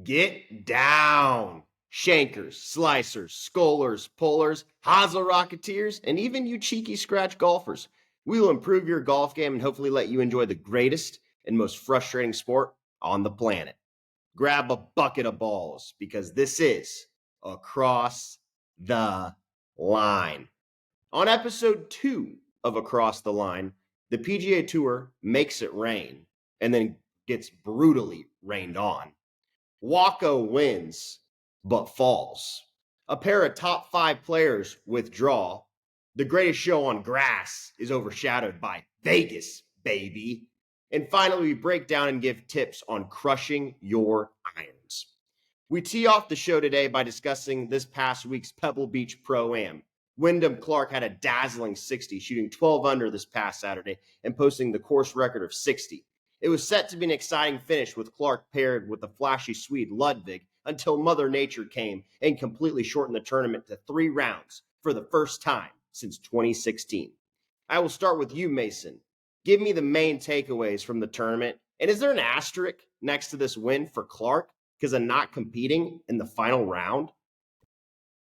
Get down. Shankers, slicers, scolars, pullers, hosel rocketeers, and even you cheeky scratch golfers. We will improve your golf game and hopefully let you enjoy the greatest and most frustrating sport on the planet. Grab a bucket of balls because this is Across the Line. On episode 2 of Across the Line, the PGA Tour makes it rain and then gets brutally rained on. Waco wins, but falls. A pair of top 5 players withdraw. The greatest show on grass is overshadowed by Vegas, baby. And finally, we break down and give tips on crushing your irons. We tee off the show today by discussing this past week's Pebble Beach Pro-Am. Wyndham Clark had a dazzling 60, shooting 12 under this past Saturday and posting the course record of 60. It was set to be an exciting finish with Clark paired with the flashy Swede Ludwig until Mother Nature came and completely shortened the tournament to 3 rounds for the first time since 2016. I will start with you, Mason. Give me the main takeaways from the tournament. And is there an asterisk next to this win for Clark because of not competing in the final round?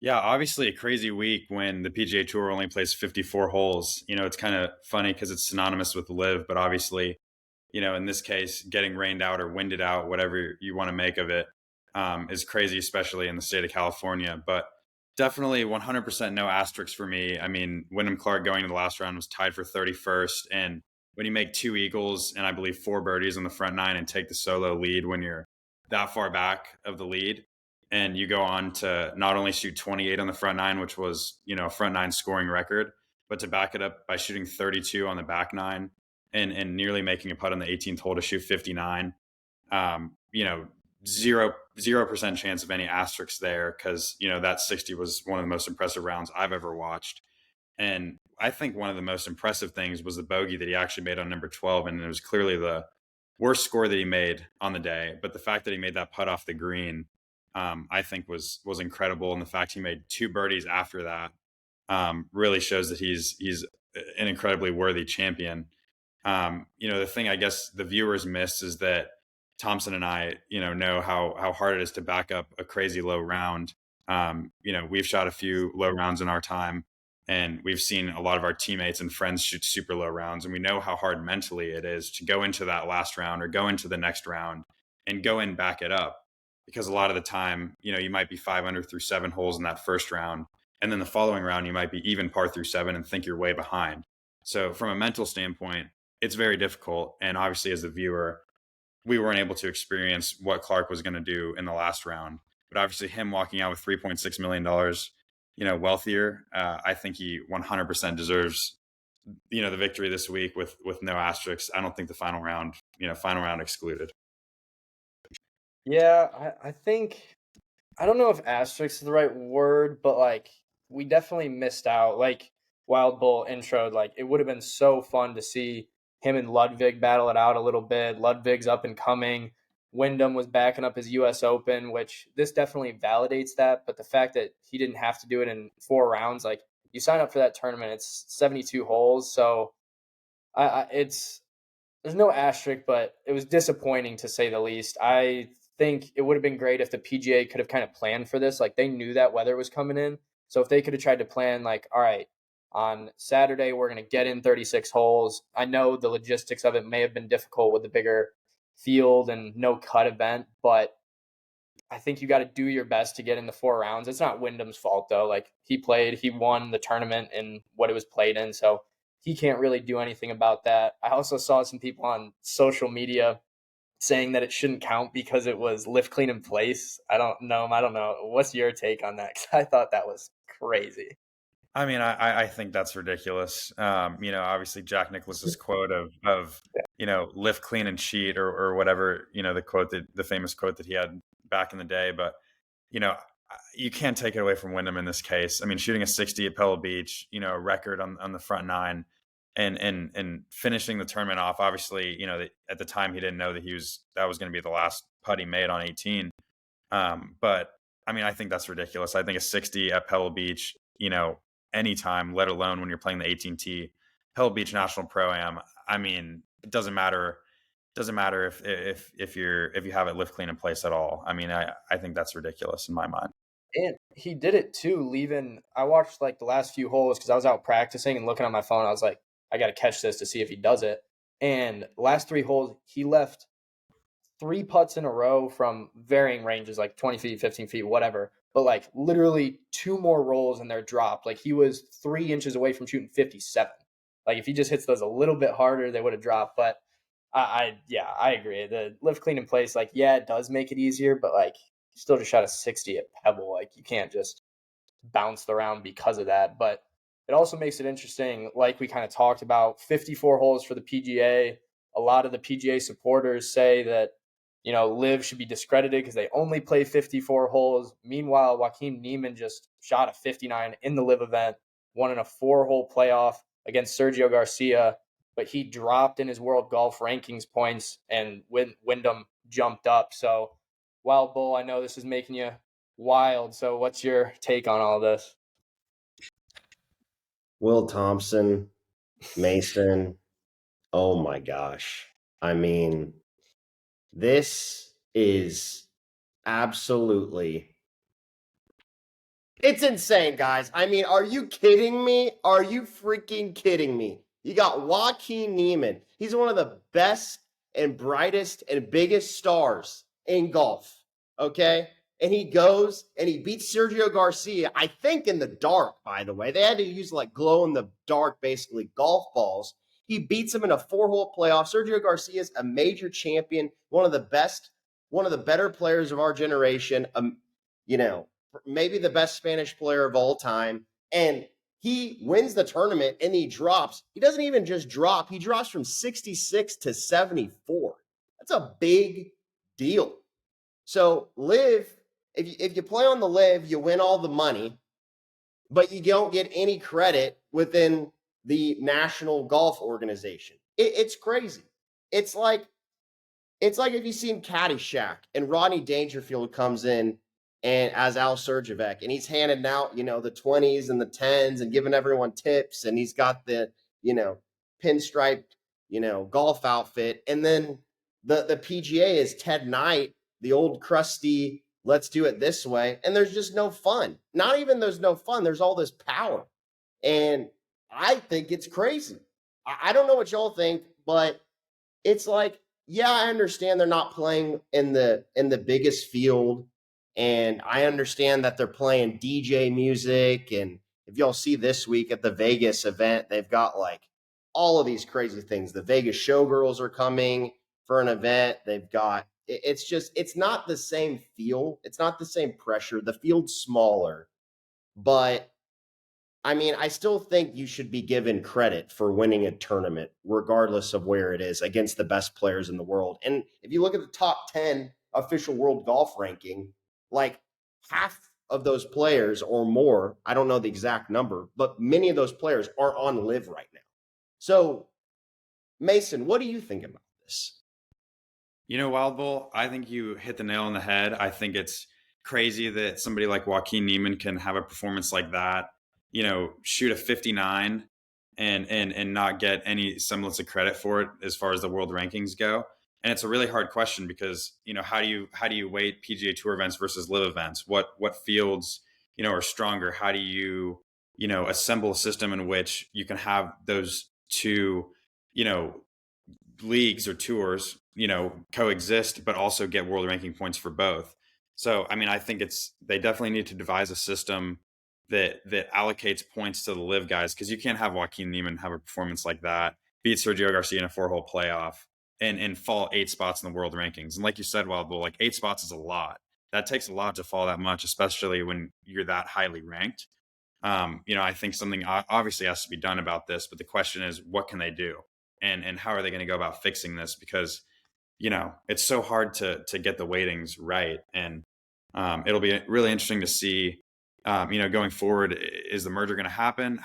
Yeah, obviously a crazy week when the PGA Tour only plays 54 holes. It's kind of funny because it's synonymous with LIV, but obviously, in this case, getting rained out or winded out, whatever you want to make of it, is crazy, especially in the state of California. But definitely 100% no asterisks for me. I mean, Wyndham Clark going to the last round was tied for 31st. And when you make 2 eagles and I believe 4 birdies on the front 9 and take the solo lead when you're that far back of the lead, and you go on to not only shoot 28 on the front 9, which was, a front 9 scoring record, but to back it up by shooting 32 on the back 9 and nearly making a putt on the 18th hole to shoot 59. 0% chance of any asterisks there because, that 60 was one of the most impressive rounds I've ever watched. And I think one of the most impressive things was the bogey that he actually made on number 12. And it was clearly the worst score that he made on the day. But the fact that he made that putt off the green, I think was incredible. And the fact he made 2 birdies after that really shows that he's an incredibly worthy champion. The thing I guess the viewers miss is that Thompson and I, know how hard it is to back up a crazy low round. We've shot a few low rounds in our time, and we've seen a lot of our teammates and friends shoot super low rounds, and we know how hard mentally it is to go into that last round or go into the next round and go and back it up. Because a lot of the time, you might be 5 under through 7 holes in that first round, and then the following round you might be even par through 7 and think you're way behind. So from a mental standpoint, it's very difficult. And obviously, as a viewer, we weren't able to experience what Clark was going to do in the last round. But obviously, him walking out with $3.6 million, wealthier, I think he 100% deserves, the victory this week with no asterisks. I don't think the final round excluded. Yeah, I think I don't know if asterisk is the right word, but we definitely missed out. Like Wild Bull introed, it would have been so fun to see him and Ludwig battle it out a little bit. Ludwig's up and coming. Wyndham was backing up his US Open, which this definitely validates that. But the fact that he didn't have to do it in 4 rounds, you sign up for that tournament, it's 72 holes. So it's there's no asterisk, but it was disappointing to say the least. I think it would have been great if the PGA could have kind of planned for this. They knew that weather was coming in. So if they could have tried to plan, all right, on Saturday, we're going to get in 36 holes. I know the logistics of it may have been difficult with the bigger field and no cut event, but I think you got to do your best to get in the 4 rounds. It's not Wyndham's fault, though. He won the tournament in what it was played in. So he can't really do anything about that. I also saw some people on social media saying that it shouldn't count because it was lift clean in place. I don't know. What's your take on that? 'Cause I thought that was crazy. I mean, I think that's ridiculous. Obviously Jack Nicklaus's quote of lift clean and cheat or whatever, the famous quote that he had back in the day. But, you can't take it away from Wyndham in this case. I mean, shooting a 60 at Pebble Beach, a record on the front 9 and finishing the tournament off. Obviously, at the time he didn't know that that was going to be the last putt he made on 18. But I mean, I think that's ridiculous. I think a 60 at Pebble Beach, anytime, let alone when you're playing the AT&T Pebble Beach National Pro-Am. I mean, it doesn't matter doesn't matter if you have it lift clean in place at all. I mean, I think that's ridiculous in my mind. And he did it too, leaving. I watched like the last few holes because I was out practicing and looking on my phone. I was like, I got to catch this to see if he does it. And last 3 holes, he left 3 putts in a row from varying ranges, like 20 feet, 15 feet, whatever. But like literally 2 more rolls and they're dropped. Like he was 3 inches away from shooting 57. Like if he just hits those a little bit harder, they would have dropped. But I agree. The lift clean in place, like, yeah, it does make it easier, but like you still just shot a 60 at Pebble. Like you can't just bounce around because of that. But it also makes it interesting, like we kind of talked about, 54 holes for the PGA. A lot of the PGA supporters say that, LIV should be discredited because they only play 54 holes. Meanwhile, Joaquin Niemann just shot a 59 in the LIV event, won in a 4-hole playoff against Sergio Garcia, but he dropped in his world golf rankings points and Wyndham jumped up. So, Wild Bull, I know this is making you wild. So what's your take on all this? Will Thompson, Mason, oh my gosh. I mean, this is absolutely, it's insane, guys. I mean, are you kidding me? Are you freaking kidding me? You got Joaquin Niemann. He's one of the best and brightest and biggest stars in golf, okay? And he goes and he beats Sergio Garcia, I think in the dark, by the way. They had to use like glow in the dark, basically, golf balls. He beats him in a 4-hole playoff. Sergio Garcia is a major champion, one of the best, one of the better players of our generation, maybe the best Spanish player of all time. And he wins the tournament and he drops. He doesn't even just drop, he drops from 66 to 74. That's a big deal. So LIV, if you play on the LIV, you win all the money, but you don't get any credit within the National Golf Organization. It's crazy. It's like if you've seen Caddyshack and Rodney Dangerfield comes in and as Al Sergevek, and he's handing out, the 20s and the 10s and giving everyone tips, and he's got the, pinstriped, golf outfit. And then the PGA is Ted Knight, the old crusty, let's do it this way. And there's just no fun. Not even there's no fun. There's all this power. And I think it's crazy. I don't know what y'all think, but it's like, yeah, I understand they're not playing in the biggest field, and I understand that they're playing DJ music. And if y'all see this week at the Vegas event, they've got like all of these crazy things. The Vegas Showgirls are coming for an event. They've got it's not the same feel. It's not the same pressure. The field's smaller, but I mean, I still think you should be given credit for winning a tournament, regardless of where it is, against the best players in the world. And if you look at the top 10 official world golf ranking, like half of those players or more, I don't know the exact number, but many of those players are on LIV right now. So, Mason, what do you think about this? Wild Bull, I think you hit the nail on the head. I think it's crazy that somebody like Joaquin Niemann can have a performance like that, shoot a 59 and not get any semblance of credit for it as far as the world rankings go. And it's a really hard question because, how do you weight PGA Tour events versus LIV events? What fields, are stronger? How do you, assemble a system in which you can have those two, leagues or tours, coexist, but also get world ranking points for both. So, I mean, I think they definitely need to devise a system that allocates points to the LIV guys, because you can't have Joaquin Niemann have a performance like that, beat Sergio Garcia in a 4-hole playoff, and fall 8 spots in the world rankings. And like you said, Wild Bull, like 8 spots is a lot. That takes a lot to fall that much, especially when you're that highly ranked. I think something obviously has to be done about this, but the question is, what can they do? And how are they going to go about fixing this? Because, it's so hard to get the weightings right. And it'll be really interesting to see, going forward, is the merger going to happen?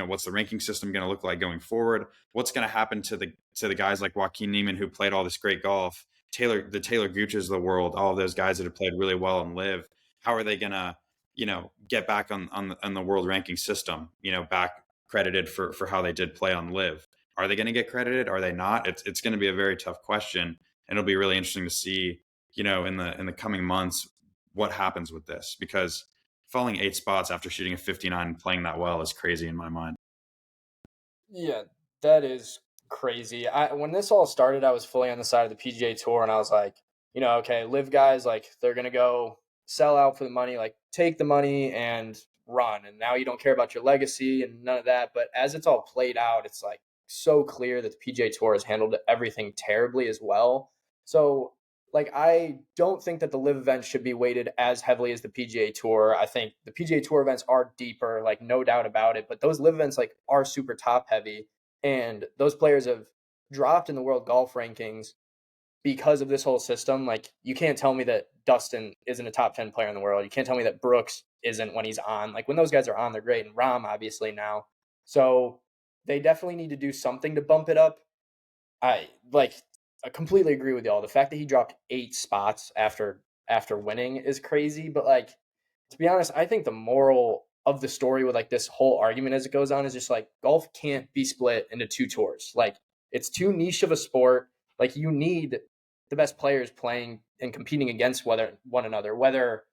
What's the ranking system going to look like going forward? What's going to happen to the guys like Joaquin Niemann, who played all this great golf, the Taylor Gooches of the world, all of those guys that have played really well and LIV? How are they going to, get back on the world ranking system, back credited for how they did play on LIV? Are they going to get credited? Are they not? It's going to be a very tough question, and it'll be really interesting to see, in the coming months what happens with this, because falling 8 spots after shooting a 59 and playing that well is crazy in my mind. Yeah, that is crazy. When this all started, I was fully on the side of the PGA Tour, and I was like, okay, live guys, like they're gonna go sell out for the money, like take the money and run. And now you don't care about your legacy and none of that. But as it's all played out, it's like so clear that the PGA Tour has handled everything terribly as well. So like I don't think that the live events should be weighted as heavily as the PGA Tour. I think the PGA Tour events are deeper, like no doubt about it, but those live events like are super top heavy, and those players have dropped in the world golf rankings because of this whole system. Like you can't tell me that Dustin isn't a top 10 player in the world. You can't tell me that Brooks isn't when he's on. Like when those guys are on, they're great, and Rahm obviously now. So they definitely need to do something to bump it up. I completely agree with y'all. The fact that he dropped 8 spots after winning is crazy. But like, to be honest, I think the moral of the story with like this whole argument as it goes on is just like golf can't be split into 2 tours. Like it's too niche of a sport. Like you need the best players playing and competing against one another, whether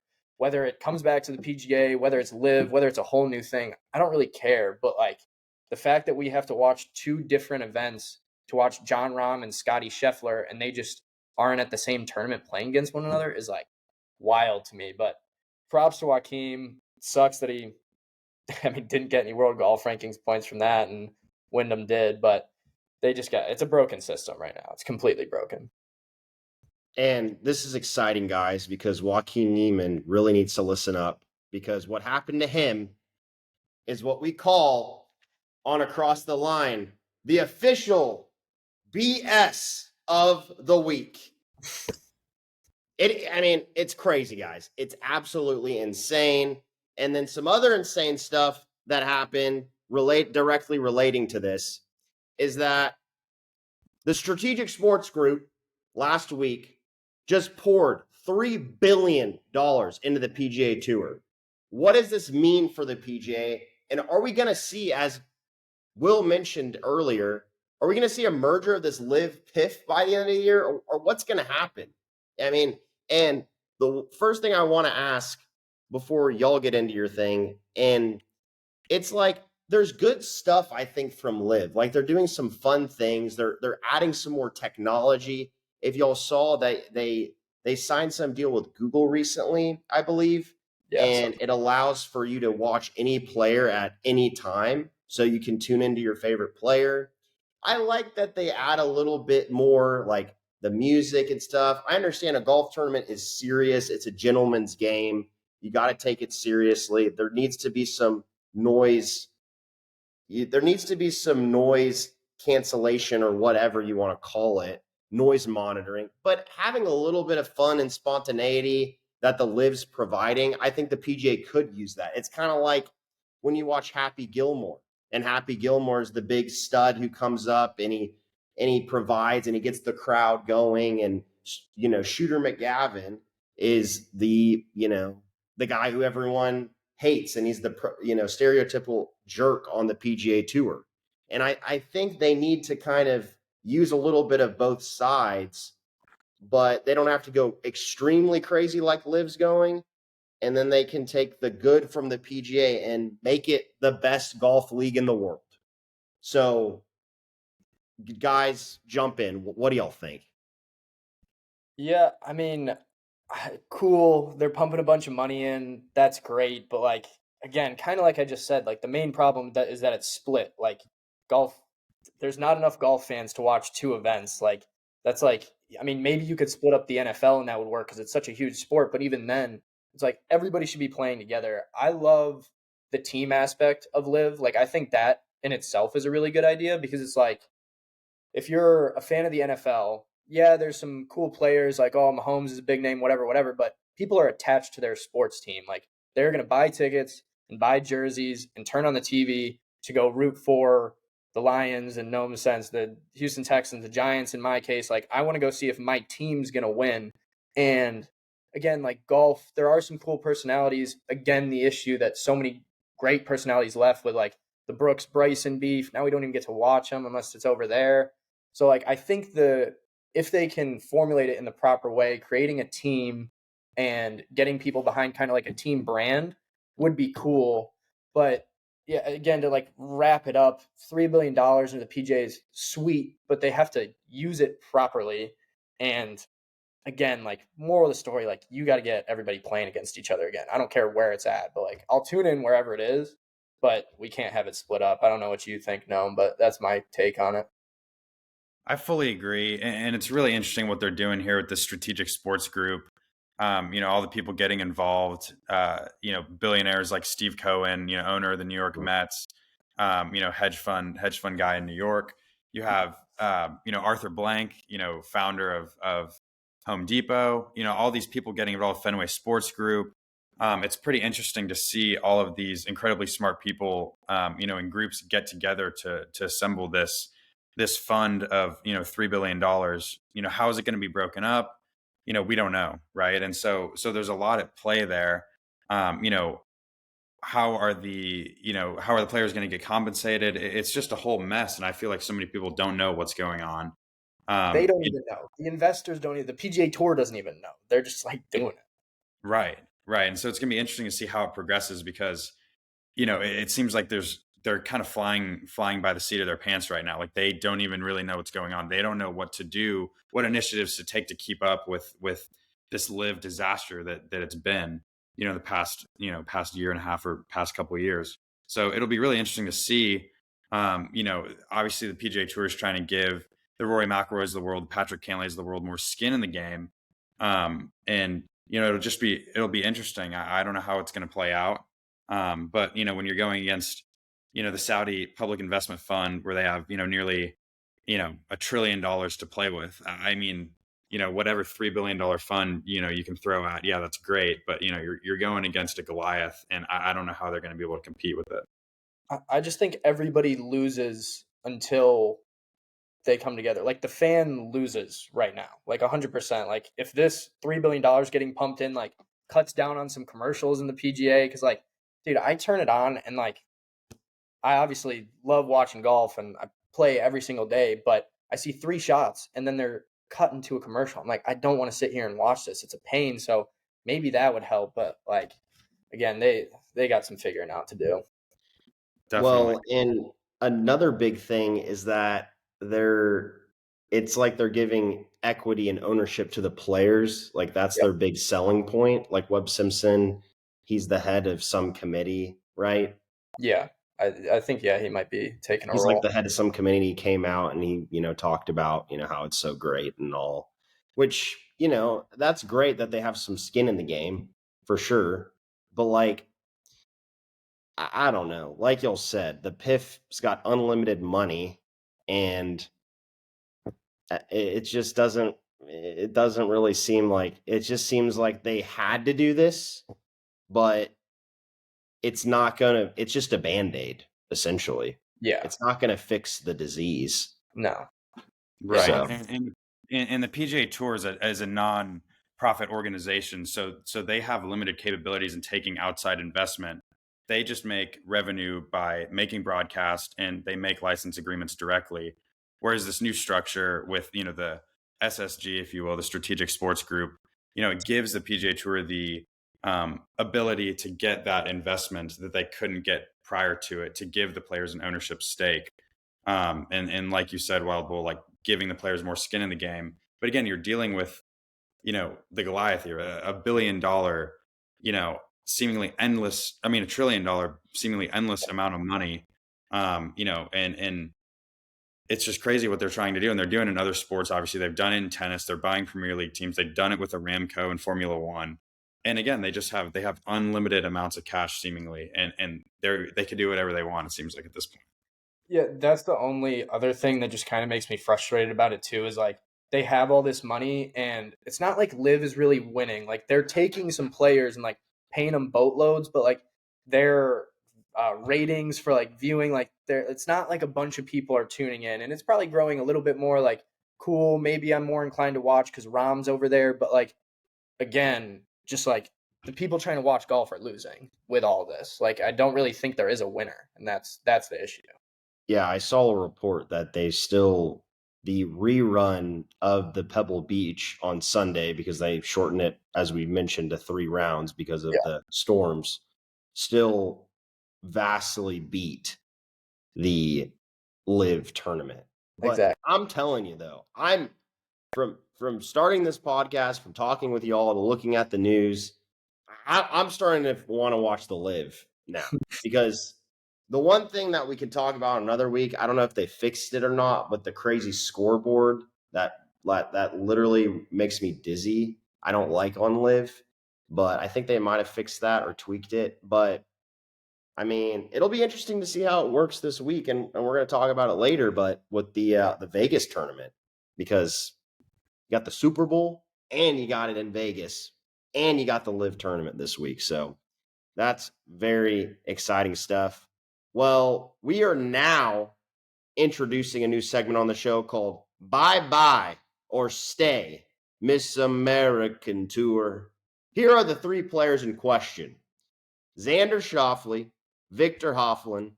it comes back to the PGA, whether it's live, whether it's a whole new thing. I don't really care. But like the fact that we have to watch 2 different events to watch John Rahm and Scotty Scheffler, and they just aren't at the same tournament playing against one another is like wild to me. But props to Joaquin. It sucks that he, didn't get any world golf rankings points from that, and Wyndham did, but it's a broken system right now. It's completely broken. And this is exciting, guys, because Joaquin Neiman really needs to listen up, because what happened to him is what we call on Across the Line the official BS of the week. It's crazy, guys. It's absolutely insane. And then some other insane stuff that happened directly relating to this is that the Strategic Sports Group last week just poured $3 billion into the PGA Tour. What does this mean for the PGA? And are we going to see, as Will mentioned earlier, are we going to see a merger of this live PIF by the end of the year, or what's going to happen? And the first thing I want to ask before y'all get into your thing, and it's like there's good stuff, I think, from live. Like they're doing some fun things. They're adding some more technology. If y'all saw that they signed some deal with Google recently, I believe. Yeah, and it allows for you to watch any player at any time, so you can tune into your favorite player. I like that they add a little bit more like the music and stuff. I understand a golf tournament is serious. It's a gentleman's game. You got to take it seriously. There needs to be some noise. There needs to be some noise cancellation, or whatever you want to call it, noise monitoring. But having a little bit of fun and spontaneity that the Liv's providing, I think the PGA could use that. It's kind of like when you watch Happy Gilmore, and Happy Gilmore is the big stud who comes up and he provides and he gets the crowd going. And Shooter McGavin is the guy who everyone hates, and he's the stereotypical jerk on the PGA Tour. And I think they need to kind of use a little bit of both sides, but they don't have to go extremely crazy like Liv's going. And then they can take the good from the PGA and make it the best golf league in the world. So, guys, jump in. What do y'all think? Yeah, cool. They're pumping a bunch of money in. That's great. But like again, kind of like I just said, like the main problem is that it's split. Like golf, there's not enough golf fans to watch 2 events. Like that's like, maybe you could split up the NFL and that would work because it's such a huge sport. But even then, it's like everybody should be playing together. I love the team aspect of live. Like I think that in itself is a really good idea, because it's like if you're a fan of the NFL, yeah, there's some cool players like, oh, Mahomes is a big name, whatever, but people are attached to their sports team. Like they're going to buy tickets and buy jerseys and turn on the TV to go root for the Lions, and no sense, the Houston Texans, the Giants in my case. Like I want to go see if my team's going to win. And again, like golf, there are some cool personalities. Again, the issue that so many great personalities left with, like the Brooks Bryson beef. Now we don't even get to watch them unless it's over there. So like I think if they can formulate it in the proper way, creating a team and getting people behind kind of like a team brand would be cool. But yeah, again, to like wrap it up, $3 billion into the PGA is sweet, but they have to use it properly. And again, like moral of the story, like you got to get everybody playing against each other again. I don't care where it's at, but like I'll tune in wherever it is, but we can't have it split up. I don't know what you think, Noam, but that's my take on it. I fully agree, and it's really interesting what they're doing here with the strategic sports group. All the people getting involved. Billionaires like Steve Cohen, owner of the New York Mets. Hedge fund guy in New York. You have Arthur Blank, founder of Home Depot. All these people getting involved. Fenway Sports Group. It's pretty interesting to see all of these incredibly smart people, in groups get together to assemble this fund of $3 billion. How is it going to be broken up? We don't know, right? And so there's a lot at play there. How are the players going to get compensated? It's just a whole mess, and I feel like so many people don't know what's going on. They don't even know. The investors don't even. The PGA Tour doesn't even know. They're just like doing it. Right. And so it's going to be interesting to see how it progresses because, it seems like they're kind of flying by the seat of their pants right now. Like they don't even really know what's going on. They don't know what to do, what initiatives to take to keep up with this LIV disaster that it's been, the past year and a half or past couple of years. So it'll be really interesting to see. Obviously the PGA Tour is trying to give the Rory McIlroys of the world, the Patrick Cantlays of the world more skin in the game. And it'll be interesting. I don't know how it's going to play out. But when you're going against, the Saudi Public Investment Fund where they have, nearly, $1 trillion to play with. I mean, whatever $3 billion fund, you can throw at, yeah, that's great. But, you're going against a Goliath and I don't know how they're going to be able to compete with it. I just think everybody loses until they come together. Like the fan loses right now, like 100%. Like if this $3 billion getting pumped in, like cuts down on some commercials in the PGA. Cause like, dude, I turn it on and like, I obviously love watching golf and I play every single day, but I see 3 shots and then they're cut into a commercial. I'm like, I don't want to sit here and watch this. It's a pain. So maybe that would help. But like, again, they got some figuring out to do. Definitely. Well, and another big thing is that it's like they're giving equity and ownership to the players. Like that's Yep. their big selling point. Like Webb Simpson, he's the head of some committee, right? Yeah. I think, yeah, he might be taking a He's role. like the head of some committee. He came out and he, talked about, how it's so great and all, which, that's great that they have some skin in the game for sure. But like, I don't know. Like y'all said, the PIF's got unlimited money, and it just doesn't. It doesn't really seem like it. Just seems like they had to do this, but it's not gonna. It's just a Band-Aid, essentially. Yeah. It's not gonna fix the disease. No. Right. So- And the PGA Tour as a non-profit organization, so they have limited capabilities in taking outside investment. They just make revenue by making broadcast and they make license agreements directly. Whereas this new structure with, the SSG, if you will, the Strategic Sports Group, it gives the PGA Tour the ability to get that investment that they couldn't get prior to it, to give the players an ownership stake. And like you said, Wild Bull, like giving the players more skin in the game. But again, you're dealing with, the Goliath here, $1 billion, seemingly endless. I mean, $1 trillion, seemingly endless amount of money. And it's just crazy what they're trying to do. And they're doing it in other sports. Obviously, they've done it in tennis. They're buying Premier League teams. They've done it with Aramco and Formula One. And again, they have unlimited amounts of cash seemingly, and they could do whatever they want. It seems like at this point. Yeah, that's the only other thing that just kind of makes me frustrated about it too, is like they have all this money and it's not like LIV is really winning. Like they're taking some players and like paying them boatloads, but like their ratings for like viewing, like it's not like a bunch of people are tuning in, and it's probably growing a little bit more. Like cool, maybe I'm more inclined to watch because Rom's over there, but like again, just like the people trying to watch golf are losing with all this. Like, I don't really think there is a winner, and that's the issue. Yeah, I saw a report that the rerun of the Pebble Beach on Sunday, because they shortened it, as we mentioned, to 3 rounds because of Yeah. the storms, still vastly beat the LIV tournament. But Exactly. I'm telling you though, I'm from starting this podcast, from talking with y'all to looking at the news, I'm starting to want to watch the LIV now, because the one thing that we could talk about another week, I don't know if they fixed it or not, but the crazy scoreboard that literally makes me dizzy. I don't like on LIV, but I think they might have fixed that or tweaked it. But I mean, it'll be interesting to see how it works this week, and we're going to talk about it later. But with the Vegas tournament, because you got the Super Bowl and you got it in Vegas, and you got the LIV tournament this week, so that's very exciting stuff. Well, we are now introducing a new segment on the show called Bye Bye or Stay Miss American Tour. Here are the 3 players in question: Xander Schauffele, Victor Hovland,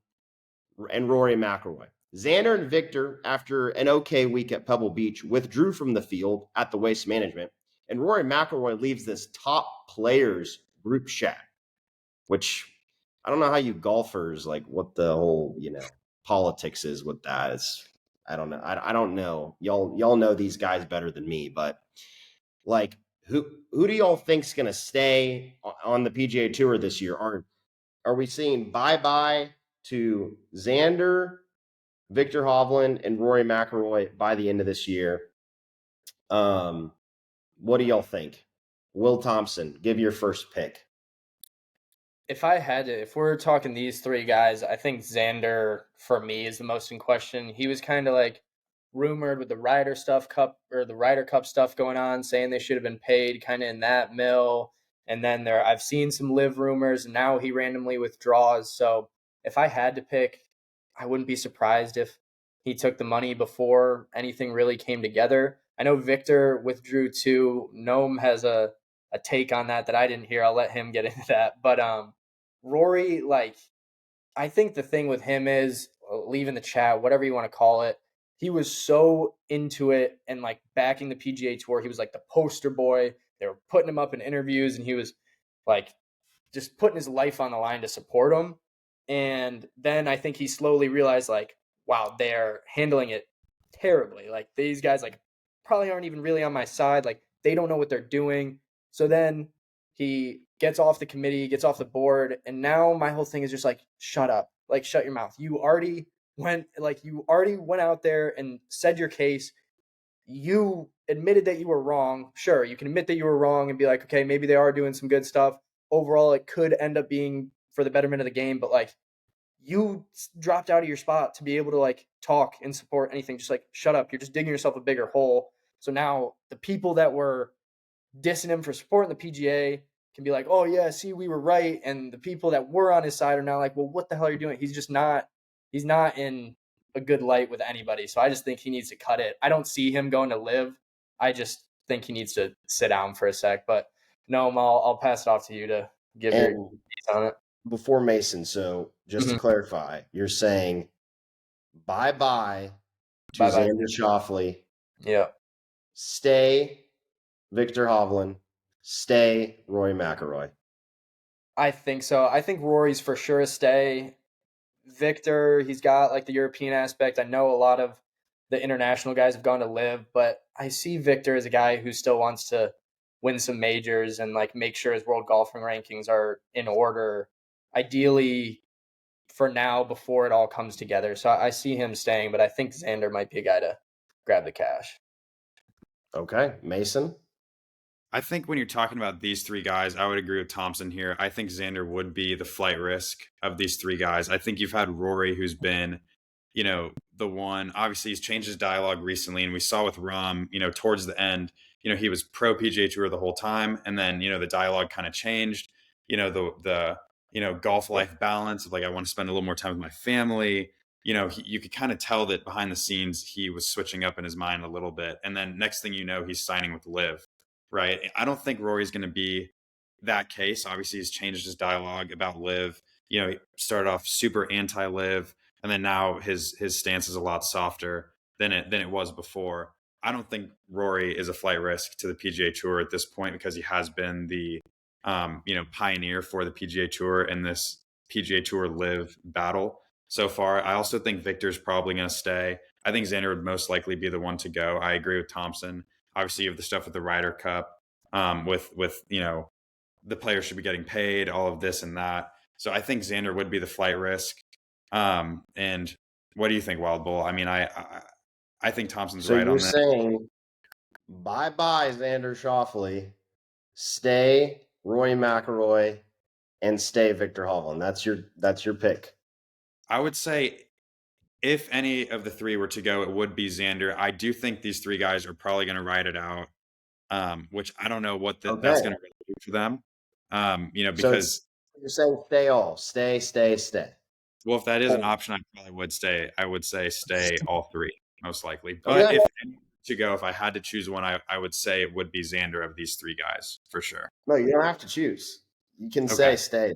and Rory McIlroy. Xander and Victor, after an okay week at Pebble Beach, withdrew from the field at the Waste Management, and Rory McIlroy leaves this top players group chat, which I don't know how you golfers, like, what the whole politics is with that. I don't know. I don't know. Y'all know these guys better than me, but like, who do y'all think's gonna stay on the PGA Tour this year? Are we seeing bye bye to Xander, Victor Hovland, and Rory McIlroy by the end of this year? What do y'all think? Will Thompson, give your first pick. If we're talking these 3 guys, I think Xander for me is the most in question. He was kind of like rumored with the the Ryder Cup stuff going on, saying they should have been paid kind of in that mill. And then I've seen some LIV rumors, and now he randomly withdraws. So if I had to pick, I wouldn't be surprised if he took the money before anything really came together. I know Victor withdrew too. Gnome has a take on that I didn't hear. I'll let him get into that. But Rory, like, I think the thing with him is, leave in the chat, whatever you want to call it, he was so into it and like backing the PGA Tour. He was like the poster boy. They were putting him up in interviews, and he was like just putting his life on the line to support him. And then I think he slowly realized, like, wow, they're handling it terribly. Like, these guys like probably aren't even really on my side. Like, they don't know what they're doing. So then he gets off the committee, gets off the board, and now my whole thing is just like, shut up. Like, shut your mouth. You already went out there and said your case. You admitted that you were wrong. Sure, you can admit that you were wrong and be like, okay, maybe they are doing some good stuff. Overall, it could end up being for the betterment of the game, but like, you dropped out of your spot to be able to like talk and support anything. Just like, shut up. You're just digging yourself a bigger hole. So now the people that were dissing him for supporting the PGA can be like, oh yeah, see, we were right. And the people that were on his side are now like, well, what the hell are you doing? He's not in a good light with anybody. So I just think he needs to cut it. I don't see him going to LIV. I just think he needs to sit down for a sec. But no, I'll pass it off to you to give your piece on it. Before Mason, so just to clarify, you're saying bye bye to Bye-bye. Xander Schauffele, Yeah. stay Victor Hovland, stay Rory McIlroy. I think so. I think Rory's for sure a stay. Victor, he's got like the European aspect. I know a lot of the international guys have gone to LIV, but I see Victor as a guy who still wants to win some majors and like make sure his world golfing rankings are in order. Ideally, for now, before it all comes together. So I see him staying, but I think Xander might be a guy to grab the cash. Okay, Mason. I think when you're talking about these 3 guys, I would agree with Thompson here. I think Xander would be the flight risk of these 3 guys. I think you've had Rory, who's been, the one. Obviously, he's changed his dialogue recently, and we saw with Rahm, towards the end, he was pro PGA Tour the whole time, and then, the dialogue kind of changed. The golf life balance of like, I want to spend a little more time with my family. You could kind of tell that behind the scenes he was switching up in his mind a little bit, and then next thing you know, he's signing with LIV. Right. I don't think Rory's going to be that case. Obviously, he's changed his dialogue about LIV. You know, he started off super anti-LIV, and then now his stance is a lot softer than it was before. I don't think Rory is a flight risk to the PGA Tour at this point because he has been the pioneer for the PGA Tour in this PGA Tour LIV battle so far. I also think Victor's probably going to stay. I think Xander would most likely be the one to go. I agree with Thompson. Obviously, you have the stuff with the Ryder Cup, with the players should be getting paid, all of this and that. So I think Xander would be the flight risk. And what do you think, Wild Bull? I mean, I think Thompson's So right you're on that. saying bye-bye Xander Schauffele, stay Roy McIlroy, and stay Victor Hovland. That's your pick. I would say if any of the three were to go, it would be Xander. I do think these three guys are probably going to ride it out, which I don't know what that's Okay. going to really do for them. So Because you're saying stay all. Stay. well, if that is an option, I probably would stay. I would say stay all three, most likely. But Okay. if any to go, if I had to choose one, I would say it would be Xander of these three guys for sure. No, you don't have to choose. You can say Okay. stay.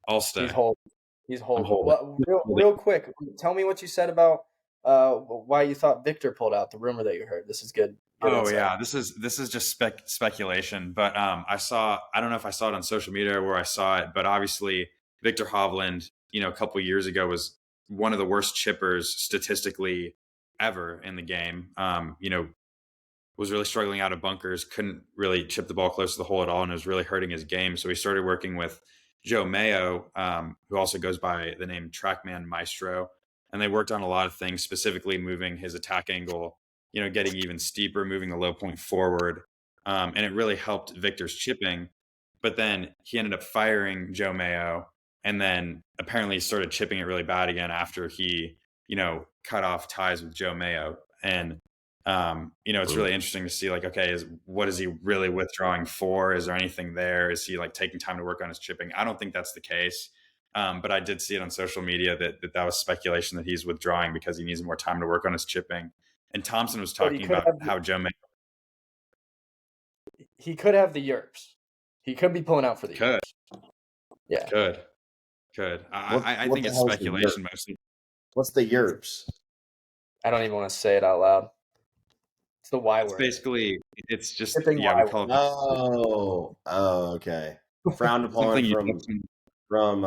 I'll stay. He's holding. He's holding. holding. Well, real quick, tell me what you said about why you thought Victor pulled out. The rumor that you heard. This is good. Oh insight. yeah, this is just speculation. But I don't know if I saw it on social media or where I saw it, but obviously Victor Hovland, a couple of years ago was one of the worst chippers statistically ever in the game. Was really struggling out of bunkers, couldn't really chip the ball close to the hole at all, and it was really hurting his game. So he started working with Joe Mayo, who also goes by the name Trackman Maestro, and they worked on a lot of things, specifically moving his attack angle, getting even steeper, moving the low point forward, and it really helped Victor's chipping. But then he ended up firing Joe Mayo, and then apparently started chipping it really bad again after he, cut off ties with Joe Mayo. And it's really interesting to see, like, okay, what is he really withdrawing for? Is there anything there? Is he like taking time to work on his chipping? I don't think that's the case. But I did see it on social media that was speculation that he's withdrawing because he needs more time to work on his chipping. And Thompson was talking about how Joe Mayo he could have the yerps. He could be pulling out for the yerps. Yeah. Could. I think it's speculation mostly. What's the yerps? I don't even want to say it out loud. It's the Y word. Basically, it's just Tipping we call it. Oh, okay. Frowned upon from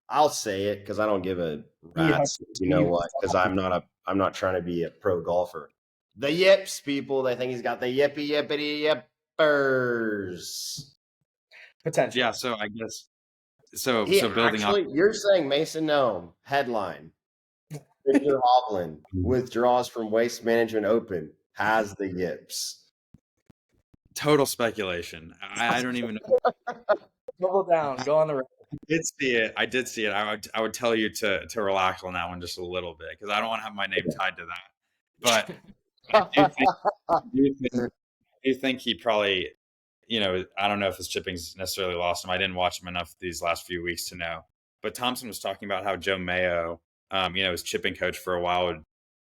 I'll say it because I don't give a rat's. You know what? Because I'm not trying to be a pro golfer. The yips, people. They think he's got the yippity yippers. Potential. Yeah. So I guess. So building actually, up. You're saying Mason Gnome headline. Victor Hovland withdraws from Waste Management Open, has the yips. Total speculation. I don't even know. Double down. Go on the record. I did see it. I would tell you to relax on that one just a little bit because I don't want to have my name tied to that. But I do think he probably, I don't know if his chipping's necessarily lost him. I didn't watch him enough these last few weeks to know. But Thompson was talking about how Joe Mayo, his chipping coach for a while, would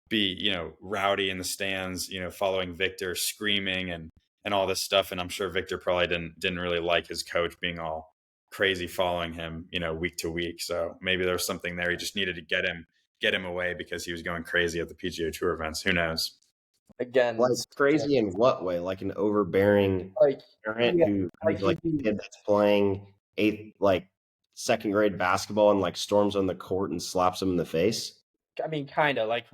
be, rowdy in the stands, following Victor, screaming and all this stuff. And I'm sure Victor probably didn't really like his coach being all crazy following him, week to week. So maybe there was something there. He just needed to get him away because he was going crazy at the PGA Tour events. Who knows? Again, like crazy in what way? Like an overbearing parent who's like a kid that's playing second grade basketball and like storms on the court and slaps him in the face. I mean, kind of like,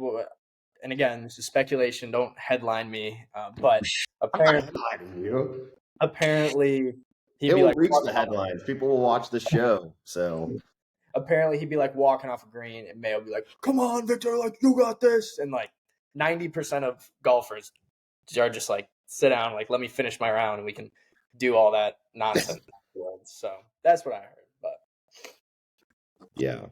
and again, this is speculation. Don't headline me, but apparently he'd be like reach the headlines. People will watch the show. So apparently he'd be like walking off a green, and Mayo would be like, "Come on, Victor, like you got this," and like 90% of golfers are just like, sit down, like let me finish my round and we can do all that nonsense. So that's what I heard. But yeah.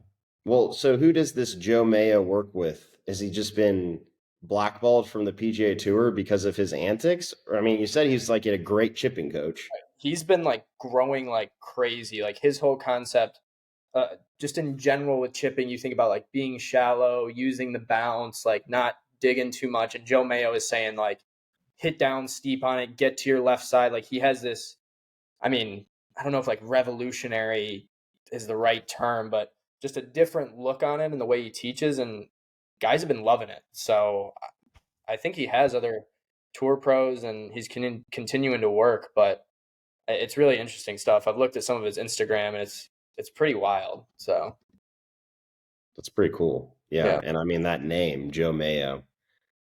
Well, so who does this Joe Mayo work with? Has he just been blackballed from the PGA Tour because of his antics? Or, I mean, you said he's like a great chipping coach. He's been like growing like crazy. Like his whole concept, just in general with chipping, you think about like being shallow, using the bounce, like not digging too much. And Joe Mayo is saying like hit down steep on it, get to your left side. Like he has this, I mean, I don't know if like revolutionary is the right term, but just a different look on it and the way he teaches, and guys have been loving it. So I think he has other tour pros and he's continuing to work, but it's really interesting stuff. I've looked at some of his Instagram and it's pretty wild. So That's pretty cool. Yeah. yeah. And I mean, that name, Joe Mayo,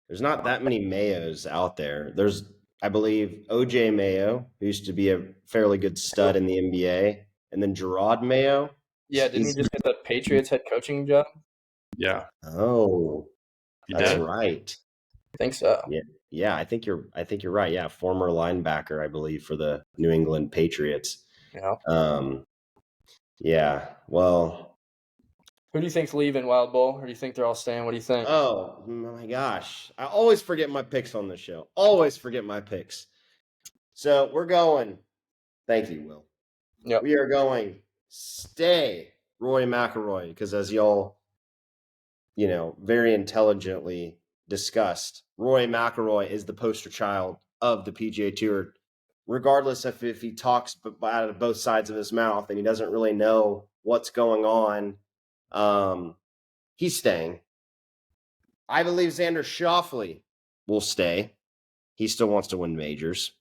there's not that many Mayos out there. There's, I believe, OJ Mayo, who used to be a fairly good stud in the NBA, and then Gerard Mayo. Yeah, didn't he He's, just get the Patriots head coaching job? Yeah, oh, he that's did. right. I think so. Yeah. Yeah, I think you're right. Yeah, former linebacker, I believe, for the New England Patriots. Yeah. Yeah. Well, Who do you think's leaving, Wild Bull? Or do you think they're all staying? What do you think? oh my gosh. I always forget my picks on the show. Always forget my picks. So we're going. Thank you, Will. Yep. We are going stay Roy McIlroy because as y'all, very intelligently discussed, Roy McIlroy is the poster child of the PGA Tour, regardless if he talks out of both sides of his mouth and he doesn't really know what's going on. He's staying. I believe Xander Schauffele will stay. He still wants to win majors.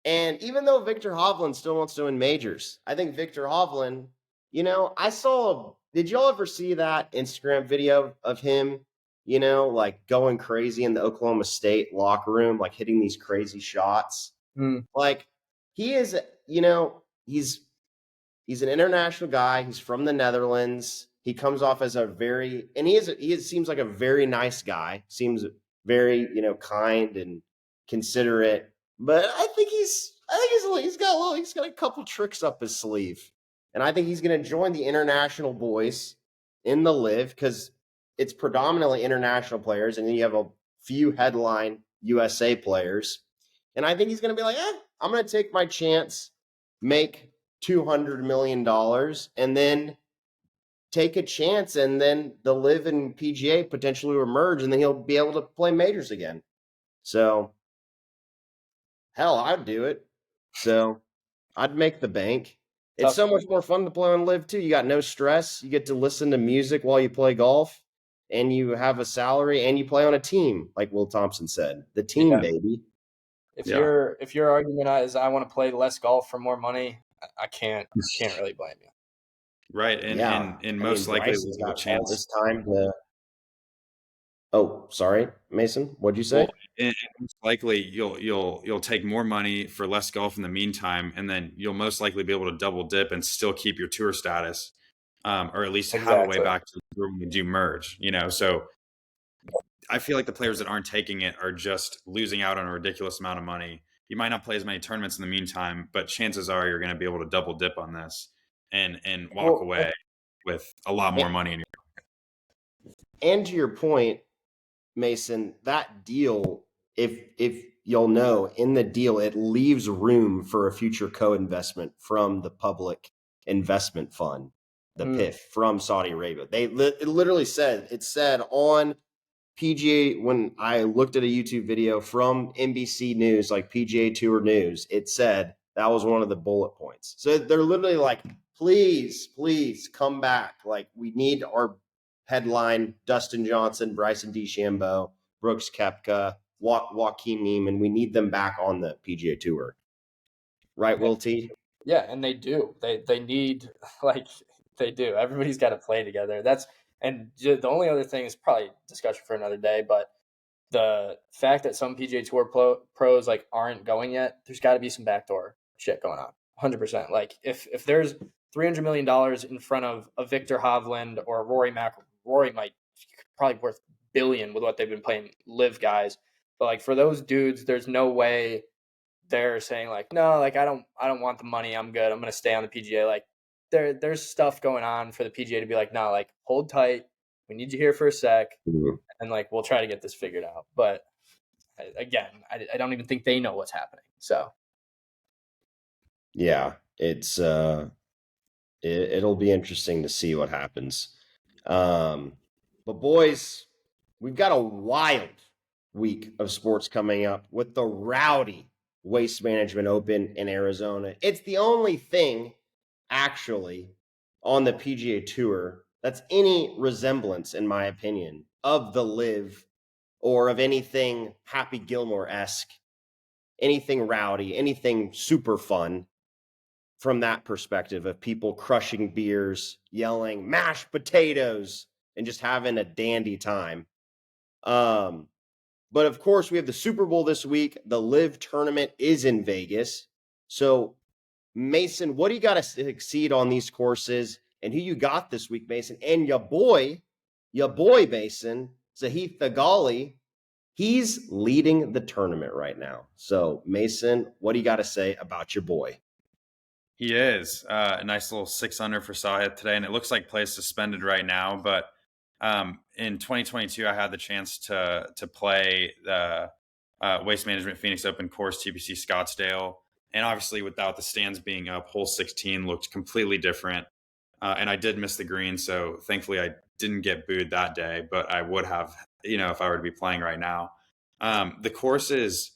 And even though Victor Hovland still wants to win majors, I think Victor Hovland, did y'all ever see that Instagram video of him, like going crazy in the Oklahoma State locker room, like hitting these crazy shots? Like he is, he's an international guy. He's from the Netherlands. He comes off as he seems like a very nice guy. Seems very, kind and considerate. But he's got a couple tricks up his sleeve. And I think he's going to join the international boys in the LIV because it's predominantly international players. And then you have a few headline USA players. And I think he's going to be like, I'm going to take my chance, make $200 million and then take a chance, and then the LIV and PGA potentially will merge, and then he'll be able to play majors again. So, hell, I'd do it. So, I'd make the bank. It's so much more fun to play on LIV too. You got no stress. You get to listen to music while you play golf, and you have a salary, and you play on a team, like Will Thompson said. The team, baby. If your argument is I want to play less golf for more money, I can't really blame you. Right, and most likely Bryce we'll got chance all this time to. Oh, sorry, Mason. What'd you say? Well, and most likely you'll take more money for less golf in the meantime, and then you'll most likely be able to double dip and still keep your tour status, or at least have a way back to when you do merge. So I feel like the players that aren't taking it are just losing out on a ridiculous amount of money. You might not play as many tournaments in the meantime, but chances are you're going to be able to double dip on this and walk away with a lot more money in your. And to your point, Mason, that deal, if you'll know, in the deal, it leaves room for a future co-investment from the Public Investment Fund, the PIF, from Saudi Arabia. It literally said on PGA, when I looked at a YouTube video from NBC News, like PGA Tour News, it said that was one of the bullet points. So they're literally like, please come back. Like, we need our headline, Dustin Johnson, Bryson DeChambeau, Brooks Koepka, Joaquin Niemann. We need them back on the PGA Tour. Right, Will T? Yeah, and they do. They need, they do. Everybody's got to play together. And the only other thing is probably discussion for another day, but the fact that some PGA Tour pros aren't going yet, there's got to be some backdoor shit going on. 100%. Like if there's $300 million in front of a Victor Hovland or a Rory might probably worth billion with what they've been playing LIV guys. But for those dudes, there's no way they're saying no, I don't want the money. I'm good. I'm going to stay on the PGA. There's stuff going on for the PGA to be no, hold tight. We need you here for a sec. Mm-hmm. And we'll try to get this figured out. But again, I don't even think they know what's happening. So yeah, it's it'll be interesting to see what happens. But boys, we've got a wild week of sports coming up with the rowdy Waste Management Open in Arizona. It's the only thing actually on the PGA Tour that's any resemblance, in my opinion, of the LIV or of anything Happy Gilmore-esque, anything rowdy, anything super fun from that perspective of people crushing beers, yelling mashed potatoes, and just having a dandy time. But of course, we have the Super Bowl this week. The LIV tournament is in Vegas. So, Mason, what do you got to succeed on these courses? And who you got this week, Mason? And your boy, Mason, Zahith Thegali, he's leading the tournament right now. So, Mason, what do you got to say about your boy? He is a nice little 6 under for Sahith today, and it looks like play suspended right now. But in 2022, I had the chance to play the Waste Management Phoenix Open course, TPC Scottsdale, and obviously without the stands being up, hole 16 looked completely different. And I did miss the green, so thankfully I didn't get booed that day, but I would have, if I were to be playing right now. The course is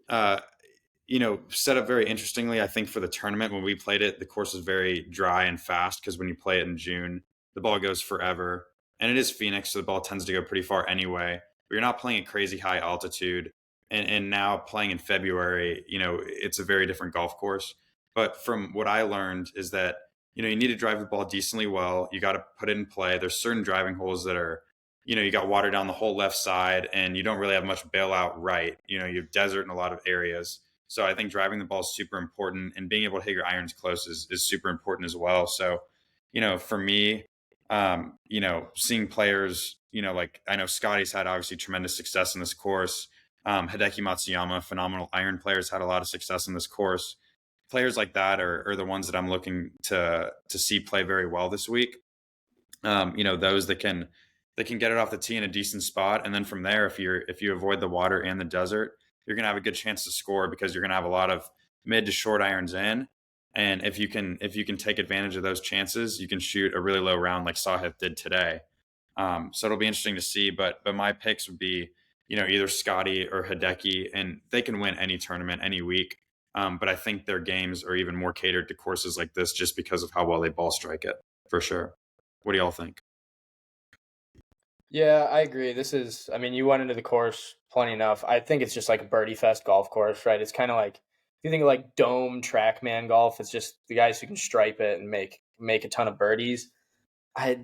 set up very interestingly. I think for the tournament, when we played it, the course is very dry and fast because when you play it in June, the ball goes forever. And it is Phoenix, so the ball tends to go pretty far anyway. But you're not playing at crazy high altitude. And now playing in February, it's a very different golf course. But from what I learned is that, you need to drive the ball decently well. You got to put it in play. There's certain driving holes that are, you got water down the whole left side and you don't really have much bailout right. You have desert in a lot of areas. So I think driving the ball is super important, and being able to hit your irons close is super important as well. So, for me, seeing players, like I know Scotty's had obviously tremendous success in this course. Hideki Matsuyama, phenomenal iron players, had a lot of success in this course. Players like that are the ones that I'm looking to see play very well this week. Those that can get it off the tee in a decent spot, and then from there, if you avoid the water and the desert, you're going to have a good chance to score because you're going to have a lot of mid to short irons in. And if you can take advantage of those chances, you can shoot a really low round like Sahith did today. So it'll be interesting to see. But my picks would be, either Scotty or Hideki, and they can win any tournament any week. But I think their games are even more catered to courses like this just because of how well they ball strike it, for sure. What do y'all think? Yeah, I agree. You went into the course plenty enough. I think it's just like a birdie fest golf course, right? It's kind of like, if you think of like dome TrackMan golf, it's just the guys who can stripe it and make a ton of birdies.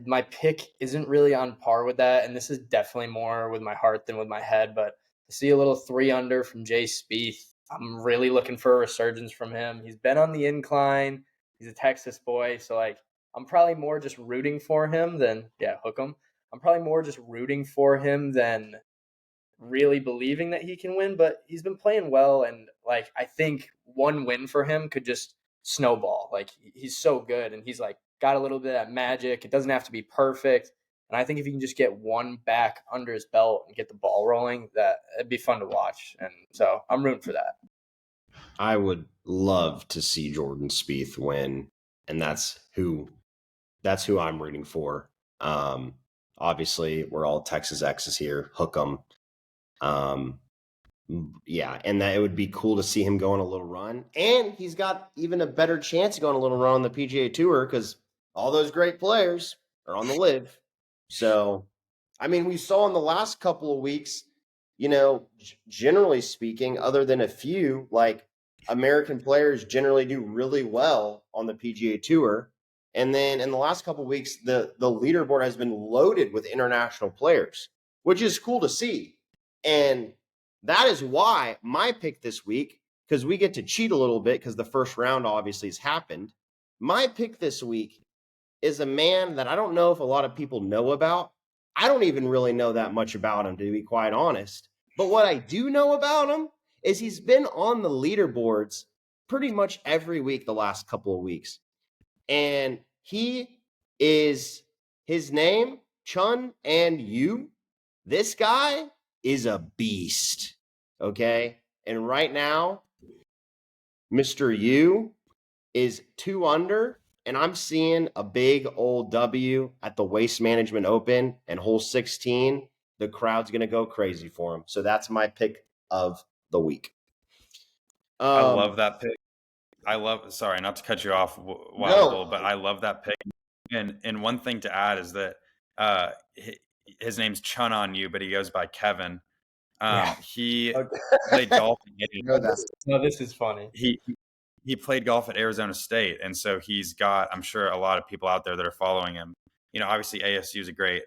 My pick isn't really on par with that, and this is definitely more with my heart than with my head, but to see a little 3 under from Jay Spieth, I'm really looking for a resurgence from him. He's been on the incline. He's a Texas boy, so like I'm probably more just rooting for him than hook him. I'm probably more just rooting for him than really believing that he can win, but he's been playing well, and like I think one win for him could just snowball. Like he's so good, and he's like got a little bit of that magic. It doesn't have to be perfect, and I think if he can just get one back under his belt and get the ball rolling, that it'd be fun to watch. And so I'm rooting for that. I would love to see Jordan Spieth win, and that's who I'm rooting for. Obviously, we're all Texas X's here. Hook 'em. Yeah, and that it would be cool to see him go on a little run. And he's got even a better chance of going a little run on the PGA Tour because all those great players are on the LIV. So, we saw in the last couple of weeks, generally speaking, other than a few, like American players generally do really well on the PGA Tour. And then in the last couple of weeks, the leaderboard has been loaded with international players, which is cool to see. And that is why my pick this week, because we get to cheat a little bit because the first round obviously has happened. My pick this week is a man that I don't know if a lot of people know about. I don't even really know that much about him, to be quite honest. But what I do know about him is he's been on the leaderboards pretty much every week the last couple of weeks. And his name, Chun and Yu. This guy is a beast. Okay. And right now, Mr. Yu is 2 under, and I'm seeing a big old W at the Waste Management Open and hole 16. The crowd's going to go crazy for him. So that's my pick of the week. I love that pick. Sorry, not to cut you off, Wild Bull, but No, I love that pick. And one thing to add is that uh, his name's Chun On You, but he goes by Kevin. Yeah. He Okay. played golf. no, that's No, this is funny. He played golf at Arizona State, and so he's got, I'm sure, a lot of people out there that are following him. You know, obviously ASU is a great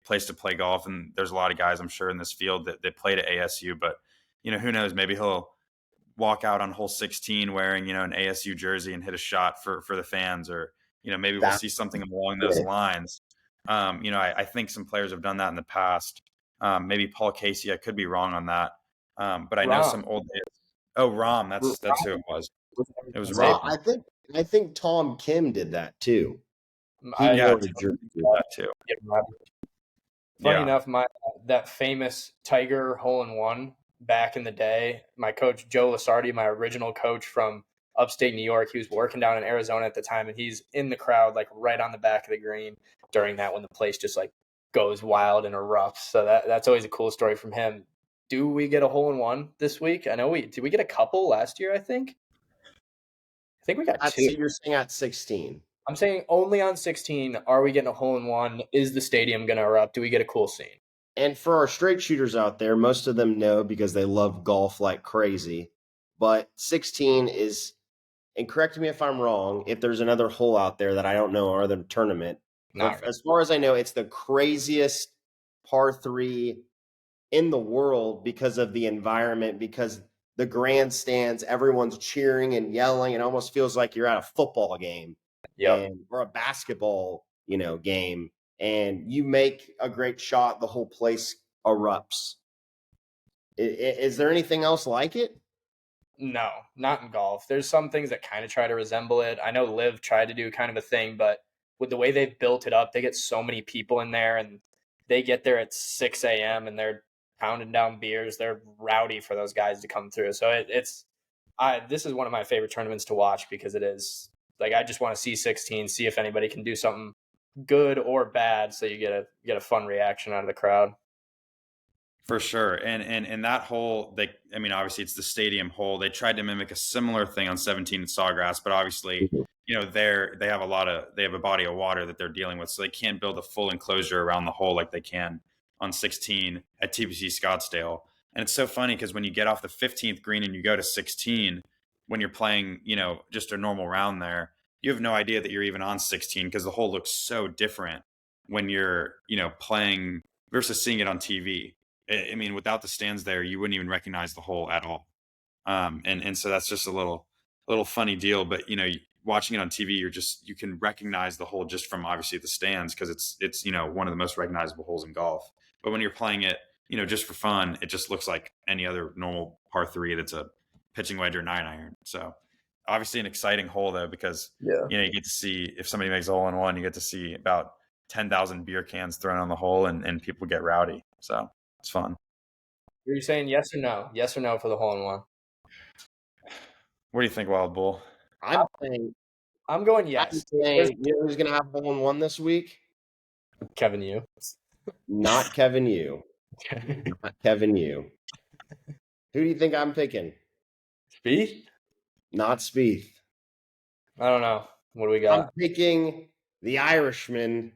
place to play golf, and there's a lot of guys I'm sure in this field that played at ASU. But you know, who knows? Maybe he'll walk out on hole 16 wearing, you know, an ASU jersey and hit a shot for the fans, or you know, maybe we'll see something along those lines. You know, I think some players have done that in the past. Maybe Paul Casey, I could be wrong on that, but I know Rom. some old. Oh, Rom, that's who it was. It was Ron, Rom. I think Tom Kim did that too. He I wore Yeah, the jersey. that too. Funny Yeah, enough, that famous Tiger hole-in-one back in the day, my coach Joe Lasardi, my original coach from upstate New York, he was working down in Arizona at the time, and he's in the crowd, like right on the back of the green during that when the place just like goes wild and erupts. So that's always a cool story from him. Do we get a hole-in-one this week? I know did we get a couple last year, I think? I think we got So two. you're saying at 16. I'm saying only on 16 are we getting a hole-in-one? Is the stadium going to erupt? Do we get a cool scene? And for our straight shooters out there, most of them know because they love golf like crazy. But 16 is, and correct me if I'm wrong, if there's another hole out there that I don't know or other tournament. Not As far as I know, it's the craziest par 3 in the world because of the environment, because the grandstands, everyone's cheering and yelling. It almost feels like you're at a football game Yep. or a basketball, game, and you make a great shot, the whole place erupts. Is there anything else like it? No, not in golf. There's some things that kind of try to resemble it. I know LIV tried to do kind of a thing, but with the way they've built it up, they get so many people in there and they get there at 6 a.m. and they're pounding down beers. They're rowdy for those guys to come through. So this is one of my favorite tournaments to watch because it is like, I just want to see 16, see if anybody can do something good or bad. So you get a fun reaction out of the crowd. for sure. And that hole, I mean, obviously it's the stadium hole. They tried to mimic a similar thing on 17 at Sawgrass, but obviously, you know, they have a body of water that they're dealing with, so they can't build a full enclosure around the hole like they can on 16 at TPC Scottsdale. And it's so funny because when you get off the 15th green and you go to 16, when you're playing, you know, just a normal round there, you have no idea that you're even on 16 because the hole looks so different when you're, you know, playing versus seeing it on TV. I mean, without the stands there, you wouldn't even recognize the hole at all. And so that's just a little funny deal. But you know, watching it on TV, you can recognize the hole just from obviously the stands because it's you know, one of the most recognizable holes in golf. But when you're playing it, you know, just for fun, it just looks like any other normal par 3 that's a pitching wedge or 9-iron. So obviously an exciting hole though, because you know, you get to see if somebody makes a hole-in-one, you get to see about 10,000 beer cans thrown on the hole and people get rowdy. So it's fun. Are you saying yes or no? Yes or no for the hole-in-one? What do you think, Wild Bull? I'm saying, I'm going yes. you know who's going to have hole in one this week? Kevin, you. Not Kevin Yu. Not Kevin Yu. Who do you think I'm picking? Spieth? Not Spieth. I don't know. What do we I'm got? picking the Irishman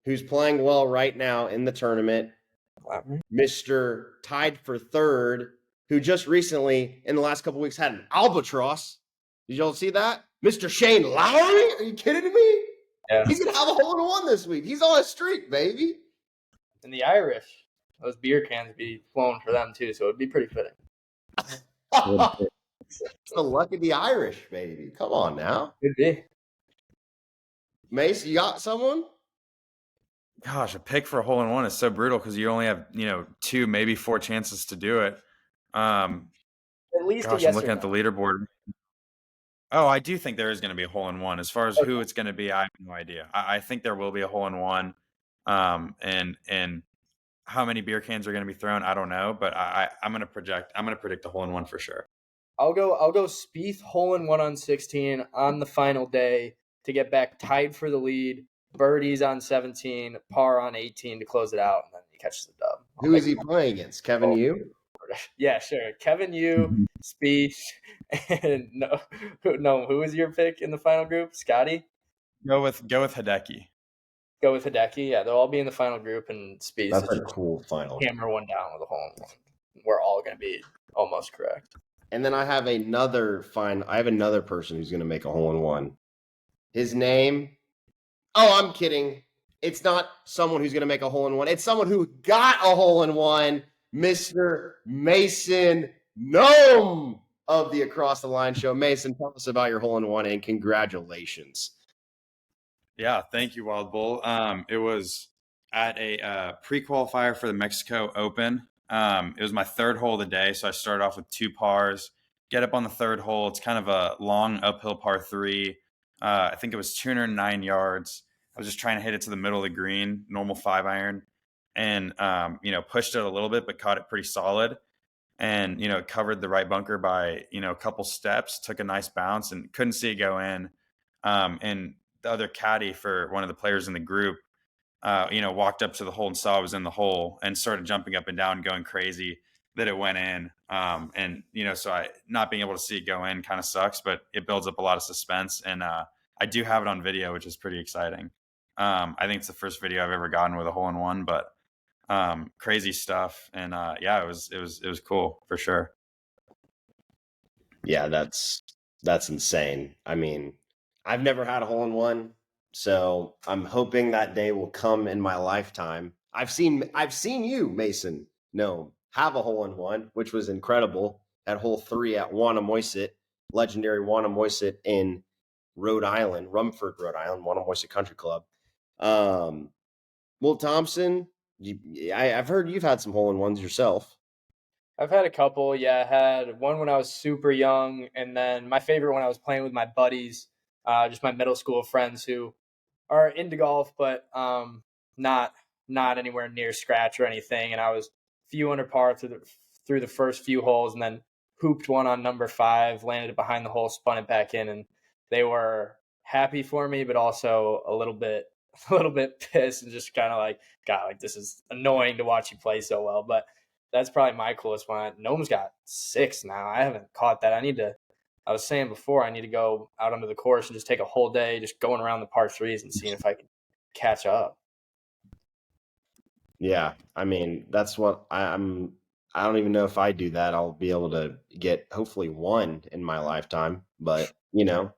who's playing well right now in the tournament, Mr. Tied for third, who just recently, in the last couple weeks, had an albatross. Did y'all see that? Mr. Shane Lowry? Are you kidding me? Yeah. He's going to have a hole in one this week. He's on a streak, baby. And the Irish, those beer cans be flowing for them too, so it'd be pretty fitting. It's the luck of the Irish, baby. Come on now. Could be. Mace, you got someone? Gosh, a pick for a hole-in-one is so brutal because you only have, you know, 2, maybe 4 chances to do it. At least Gosh, I'm looking at the leaderboard. Oh, I do think there is going to be a hole-in-one. As far as who it's going to be, I have no idea. I think there will be a hole-in-one. And how many beer cans are going to be thrown, I don't know. But I'm going to predict a hole-in-one for sure. I'll go Spieth hole-in-one on 16 on the final day to get back tied for the lead. Birdies on 17, par on 18 to close it out, and then he catches the dub. Who is he playing against? Kevin Yu? order. Yeah, sure. Kevin, you, Spieth, and who was your pick in the final group? Scotty? Go with Hideki. Go with Hideki. Yeah, they'll all be in the final group, and Spieth That's is a just cool final. hammer one down with a hole in one. We're all going to be almost correct. And then I have another person who's going to make a hole in one. His name? Oh, I'm kidding. It's not someone who's going to make a hole in one. It's someone who got a hole in one, Mr. Mason Gnome of the Across the Line show. Mason, tell us about your hole in one and congratulations. Yeah, thank you, Wild Bull. It was at a pre-qualifier for the Mexico Open. It was my third hole of the day, so I started off with 2 pars. Get up on the third hole. It's kind of a long uphill par 3. I think it was 209 yards. I was just trying to hit it to the middle of the green, normal 5-iron, and pushed it a little bit, but caught it pretty solid. And it covered the right bunker by a couple steps, took a nice bounce, and couldn't see it go in. And the other caddy for one of the players in the group, walked up to the hole and saw it was in the hole and started jumping up and down, going crazy that it went in. So I not being able to see it go in kind of sucks, but it builds up a lot of suspense. And I do have it on video, which is pretty exciting. I think it's the first video I've ever gotten with a hole in one, but crazy stuff. And it was cool for sure. Yeah, that's insane. I mean, I've never had a hole in one, so I'm hoping that day will come in my lifetime. I've seen you, Mason, have a hole in one, which was incredible at hole 3 at Wannamoisett, legendary Wannamoisett in Rhode Island, Rumford, Rhode Island, Wannamoisett Country Club. Will Thompson, I've heard you've had some hole in ones yourself. I've had a couple. Yeah, I had one when I was super young, and then my favorite when I was playing with my buddies, just my middle school friends who are into golf, but not anywhere near scratch or anything. And I was a few under par through the first few holes, and then hooped one on number 5, landed it behind the hole, spun it back in, and they were happy for me, but also a little bit pissed and just kind of like, God, like this is annoying to watch you play so well. But that's probably my coolest one. Gnome's got 6 now. I haven't caught that. I was saying before, I need to go out onto the course and just take a whole day just going around the par 3s and seeing if I can catch up. Yeah, I mean, that's what I don't even know if I do that. I'll be able to get hopefully one in my lifetime, but we'll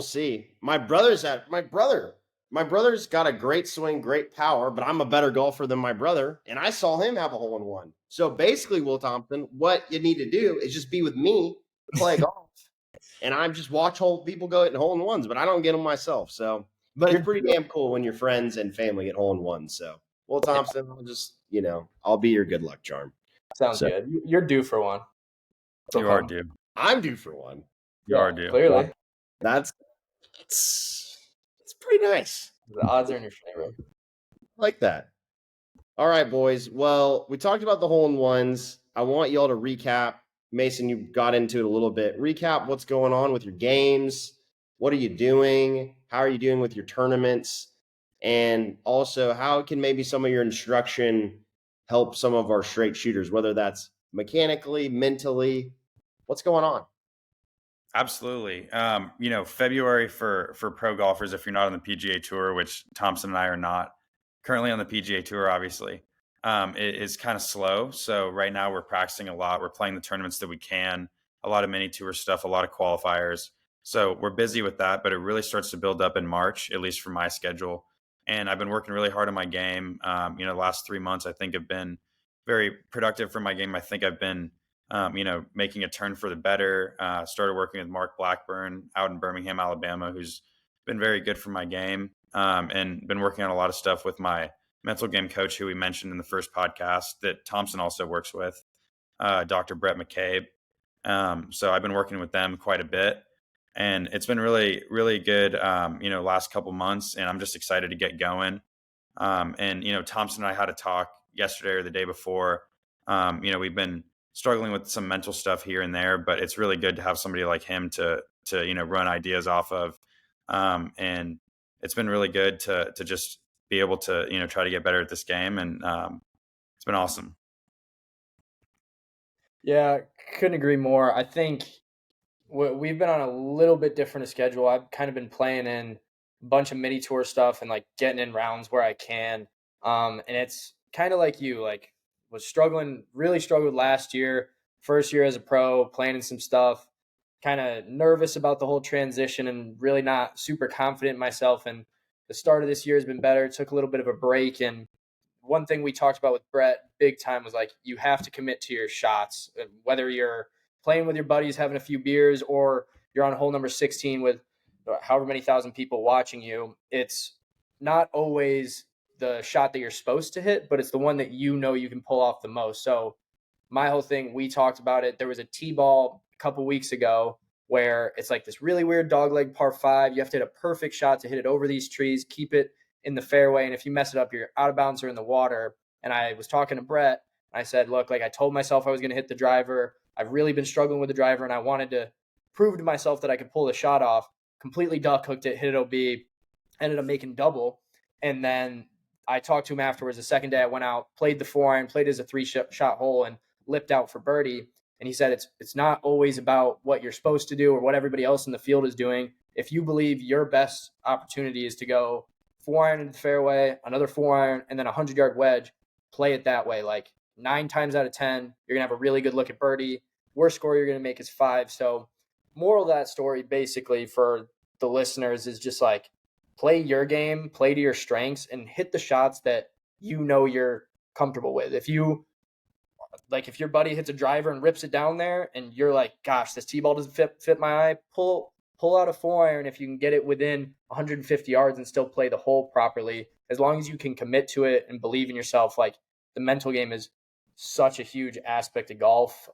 see. My brother's got a great swing, great power, but I'm a better golfer than my brother, and I saw him have a hole in one. So basically, Will Thompson, what you need to do is just be with me, play golf, and I'm just watch people go hitting hole in ones, but I don't get them myself. So, but it's pretty damn cool when your friends and family get hole in ones. So, Will Thompson, I'll just I'll be your good luck charm. Sounds good. You're due for one. You are due. I'm due for one. You are due. Clearly. That's pretty nice. The odds are in your favor. Like that. All right, boys. Well, we talked about the hole in ones. I want y'all to recap. Mason, you got into it a little bit. Recap what's going on with your games. What are you doing? How are you doing with your tournaments? And also, how can maybe some of your instruction help some of our straight shooters, whether that's mechanically, mentally? What's going on? Absolutely. February for pro golfers, if you're not on the PGA Tour, which Thompson and I are not currently on the PGA Tour, obviously, it is kind of slow. So right now we're practicing a lot. We're playing the tournaments that we can, a lot of mini tour stuff, a lot of qualifiers. So we're busy with that, but it really starts to build up in March, at least for my schedule. And I've been working really hard on my game. The last 3 months, I think have been very productive for my game. I think I've been making a turn for the better. Started working with Mark Blackburn out in Birmingham, Alabama, who's been very good for my game, and been working on a lot of stuff with my mental game coach, who we mentioned in the first podcast that Thompson also works with, Dr. Brett McCabe. So I've been working with them quite a bit, and it's been really, really good, last couple months, and I'm just excited to get going. Thompson and I had a talk yesterday or the day before. We've been struggling with some mental stuff here and there, but it's really good to have somebody like him to run ideas off of. And it's been really good to just be able to, try to get better at this game. And it's been awesome. Yeah, couldn't agree more. I think we've been on a little bit different a schedule. I've kind of been playing in a bunch of mini tour stuff and like getting in rounds where I can. And it's kind of like you, like was struggling, really struggled last year, first year as a pro, playing in some stuff, kind of nervous about the whole transition and really not super confident in myself. And the start of this year has been better. Took a little bit of a break, and one thing we talked about with Brett big time was like you have to commit to your shots, whether you're playing with your buddies, having a few beers, or you're on hole number 16 with however many thousand people watching you. It's not always the shot that you're supposed to hit, but it's the one that you know you can pull off the most. So my whole thing, we talked about it. There was a T-ball a couple weeks ago where it's like this really weird dogleg par five. You have to hit a perfect shot to hit it over these trees, keep it in the fairway. And if you mess it up, you're out of bounds or in the water. And I was talking to Brett. I said, look, like I told myself I was going to hit the driver. I've really been struggling with the driver, and I wanted to prove to myself that I could pull the shot off. Completely duck hooked it, hit it OB, ended up making double. And then I talked to him afterwards. The second day I went out, played the 4-iron, played as a 3-shot hole, and lipped out for birdie. And he said it's not always about what you're supposed to do or what everybody else in the field is doing. If you believe your best opportunity is to go 4-iron into the fairway, another 4-iron, and then a 100-yard wedge, play it that way. Like 9 times out of 10, you're going to have a really good look at birdie. Worst score you're going to make is 5. So moral of that story basically for the listeners is just like play your game, play to your strengths, and hit the shots that you know you're comfortable with. If your buddy hits a driver and rips it down there and you're like, gosh, this T-ball doesn't fit my eye, pull out a 4-iron if you can get it within 150 yards and still play the hole properly. As long as you can commit to it and believe in yourself, like the mental game is such a huge aspect of golf.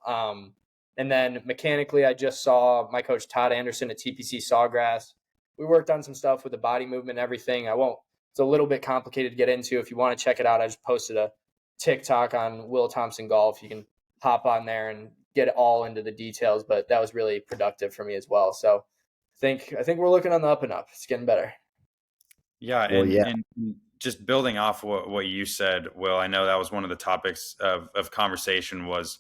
And then mechanically, I just saw my coach Todd Anderson at TPC Sawgrass. We worked on some stuff with the body movement and everything. It's a little bit complicated to get into. If you want to check it out, I just posted a TikTok on Will Thompson Golf. You can hop on there and get all into the details, but that was really productive for me as well. So I think we're looking on the up and up. It's getting better. Yeah, Well, yeah. and just building off what you said, Will, I know that was one of the topics of conversation was,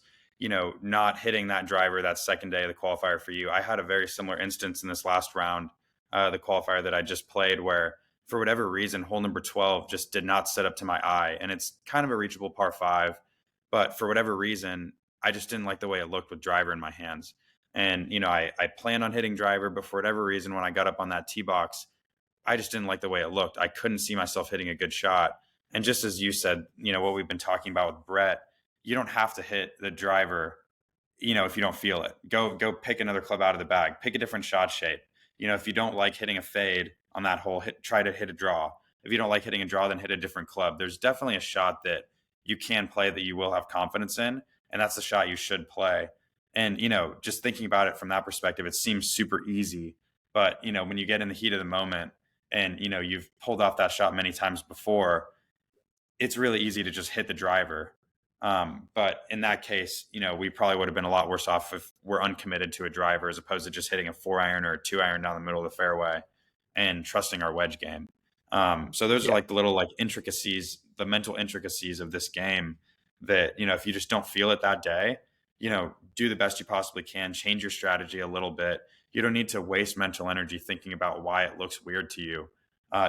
not hitting that driver that second day of the qualifier for you. I had a very similar instance in this last round, the qualifier that I just played, where for whatever reason, hole number 12 just did not set up to my eye. And it's kind of a reachable par 5, but for whatever reason, I just didn't like the way it looked with driver in my hands. And, I planned on hitting driver, but for whatever reason, when I got up on that tee box, I just didn't like the way it looked. I couldn't see myself hitting a good shot. And just as you said, what we've been talking about with Brett, you don't have to hit the driver, if you don't feel it. Go pick another club out of the bag. Pick a different shot shape. If you don't like hitting a fade on that hole, try to hit a draw. If you don't like hitting a draw, then hit a different club. There's definitely a shot that you can play that you will have confidence in, and that's the shot you should play. And, just thinking about it from that perspective, it seems super easy. But, when you get in the heat of the moment, and you've pulled off that shot many times before, it's really easy to just hit the driver. But in that case, we probably would have been a lot worse off if we're uncommitted to a driver as opposed to just hitting a 4-iron or a 2-iron down the middle of the fairway and trusting our wedge game. So those are like the little intricacies, the mental intricacies of this game that, if you just don't feel it that day, do the best you possibly can, change your strategy a little bit. You don't need to waste mental energy thinking about why it looks weird to you.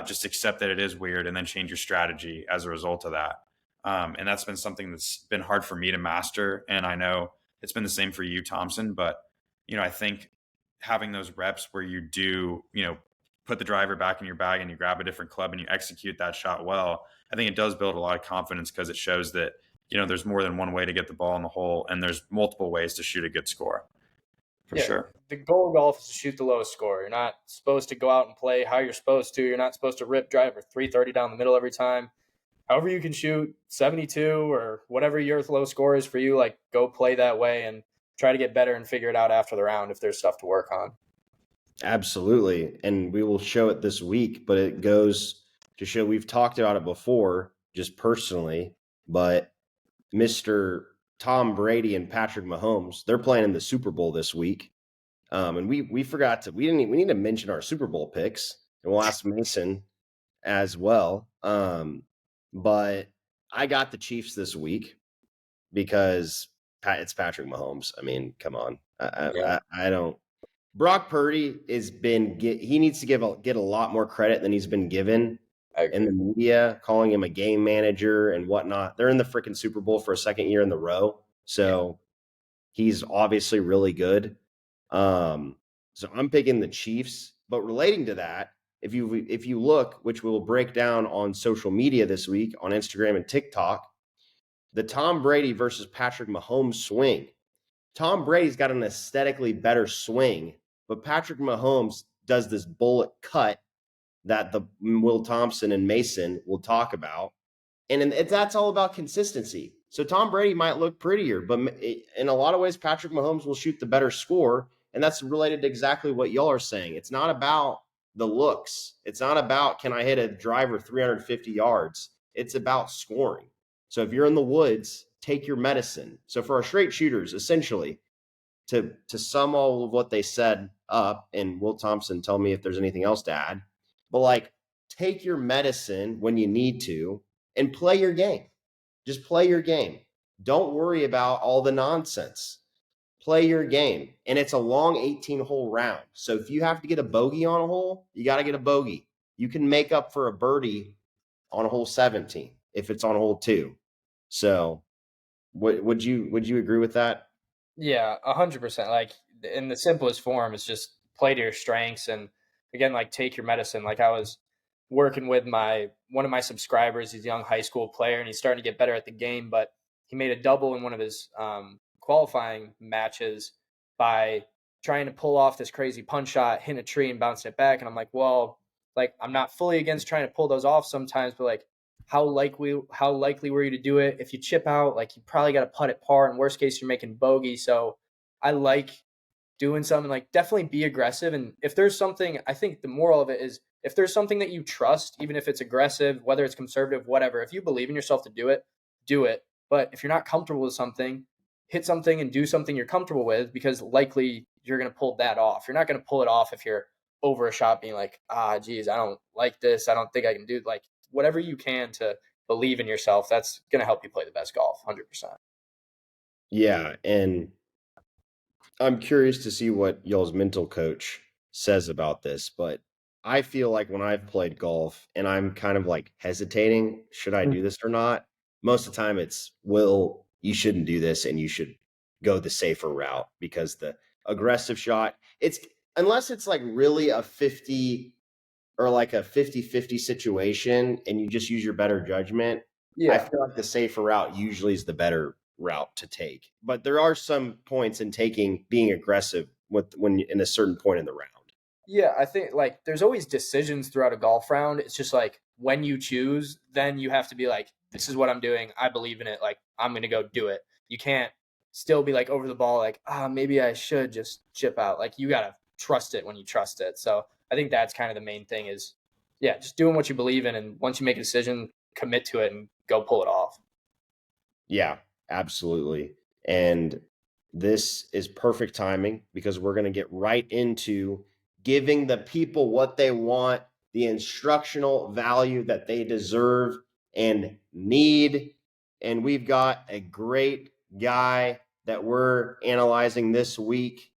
Just accept that it is weird and then change your strategy as a result of that. And that's been something that's been hard for me to master. And I know it's been the same for you, Thompson. But, I think having those reps where you do, put the driver back in your bag and you grab a different club and you execute that shot well, I think it does build a lot of confidence because it shows that, there's more than one way to get the ball in the hole and there's multiple ways to shoot a good score. For sure. The goal of golf is to shoot the lowest score. You're not supposed to go out and play how you're supposed to. You're not supposed to rip driver 330 down the middle every time. However you can shoot 72 or whatever your low score is for you, like go play that way and try to get better and figure it out after the round if there's stuff to work on. Absolutely. And we will show it this week, but it goes to show we've talked about it before, just personally, but Mr. Tom Brady and Patrick Mahomes, they're playing in the Super Bowl this week. And we forgot to, we need to mention our Super Bowl picks, and we'll ask Mason as well. But I got the Chiefs this week because It's Patrick Mahomes. I mean, come on. Yeah. I don't. Brock Purdy he needs to get a lot more credit than he's been given I in agree. the media, calling him a game manager and whatnot. They're in the freaking Super Bowl for a second year in the row. So he's obviously really good. So I'm picking the Chiefs. But relating to that, if you look, which we will break down on social media this week on Instagram and TikTok, the Tom Brady versus Patrick Mahomes swing. Tom Brady's got an aesthetically better swing, but Patrick Mahomes does this bullet cut that the Will Thompson and Mason will talk about. And that's all about consistency. So Tom Brady might look prettier, but in a lot of ways, Patrick Mahomes will shoot the better score. And that's related to exactly what y'all are saying. It's not about the looks. It's not about, can I hit a driver 350 yards? It's about scoring. So if you're in the woods, take your medicine. So for our straight shooters, essentially, to sum all of what they said up, and Will Thompson, tell me if there's anything else to add, but like, take your medicine when you need to and play your game. Just play your game. Don't worry about all the nonsense. Play your game. And it's a long 18-hole round. So if you have to get a bogey on a hole, you got to get a bogey. You can make up for a birdie on hole 17 if it's on hole 2. So would you agree with that? Yeah, 100%. Like in the simplest form, it's just play to your strengths, and again, like take your medicine. Like I was working with one of my subscribers. He's a young high school player, and he's starting to get better at the game. But he made a double in one of his qualifying matches by trying to pull off this crazy punch shot, hitting a tree, and bouncing it back. And I'm like, well, like I'm not fully against trying to pull those off sometimes, but like how likely were you to do it? If you chip out, like you probably got to putt at par. In worst case, you're making bogey. So I like doing something, like definitely be aggressive. And if there's something, I think the moral of it is if there's something that you trust, even if it's aggressive, whether it's conservative, whatever, if you believe in yourself to do it, do it. But if you're not comfortable with something, hit something and do something you're comfortable with, because likely you're going to pull that off. You're not going to pull it off if you're over a shot being like, geez, I don't like this. I don't think I can do, like, whatever you can to believe in yourself. That's going to help you play the best golf. 100%. Yeah, and I'm curious to see what y'all's mental coach says about this, but I feel like when I've played golf and I'm kind of like hesitating, should I do this or not? Most of the time it's, Will, you shouldn't do this and you should go the safer route, because the aggressive shot, it's, unless it's like really a 50 or like a 50-50 situation and you just use your better judgment, I Yeah. feel like the safer route usually is the better route to take. But there are some points in being aggressive when in a certain point in the round. Yeah, I think like there's always decisions throughout a golf round. It's just like when you choose, then you have to be like, this is what I'm doing. I believe in it. Like I'm going to go do it. You can't still be like over the ball, like, maybe I should just chip out. Like you got to trust it when you trust it. So I think that's kind of the main thing is, yeah, just doing what you believe in. And once you make a decision, commit to it and go pull it off. Yeah, absolutely. And this is perfect timing because we're going to get right into giving the people what they want, the instructional value that they deserve and need. And we've got a great guy that we're analyzing this week.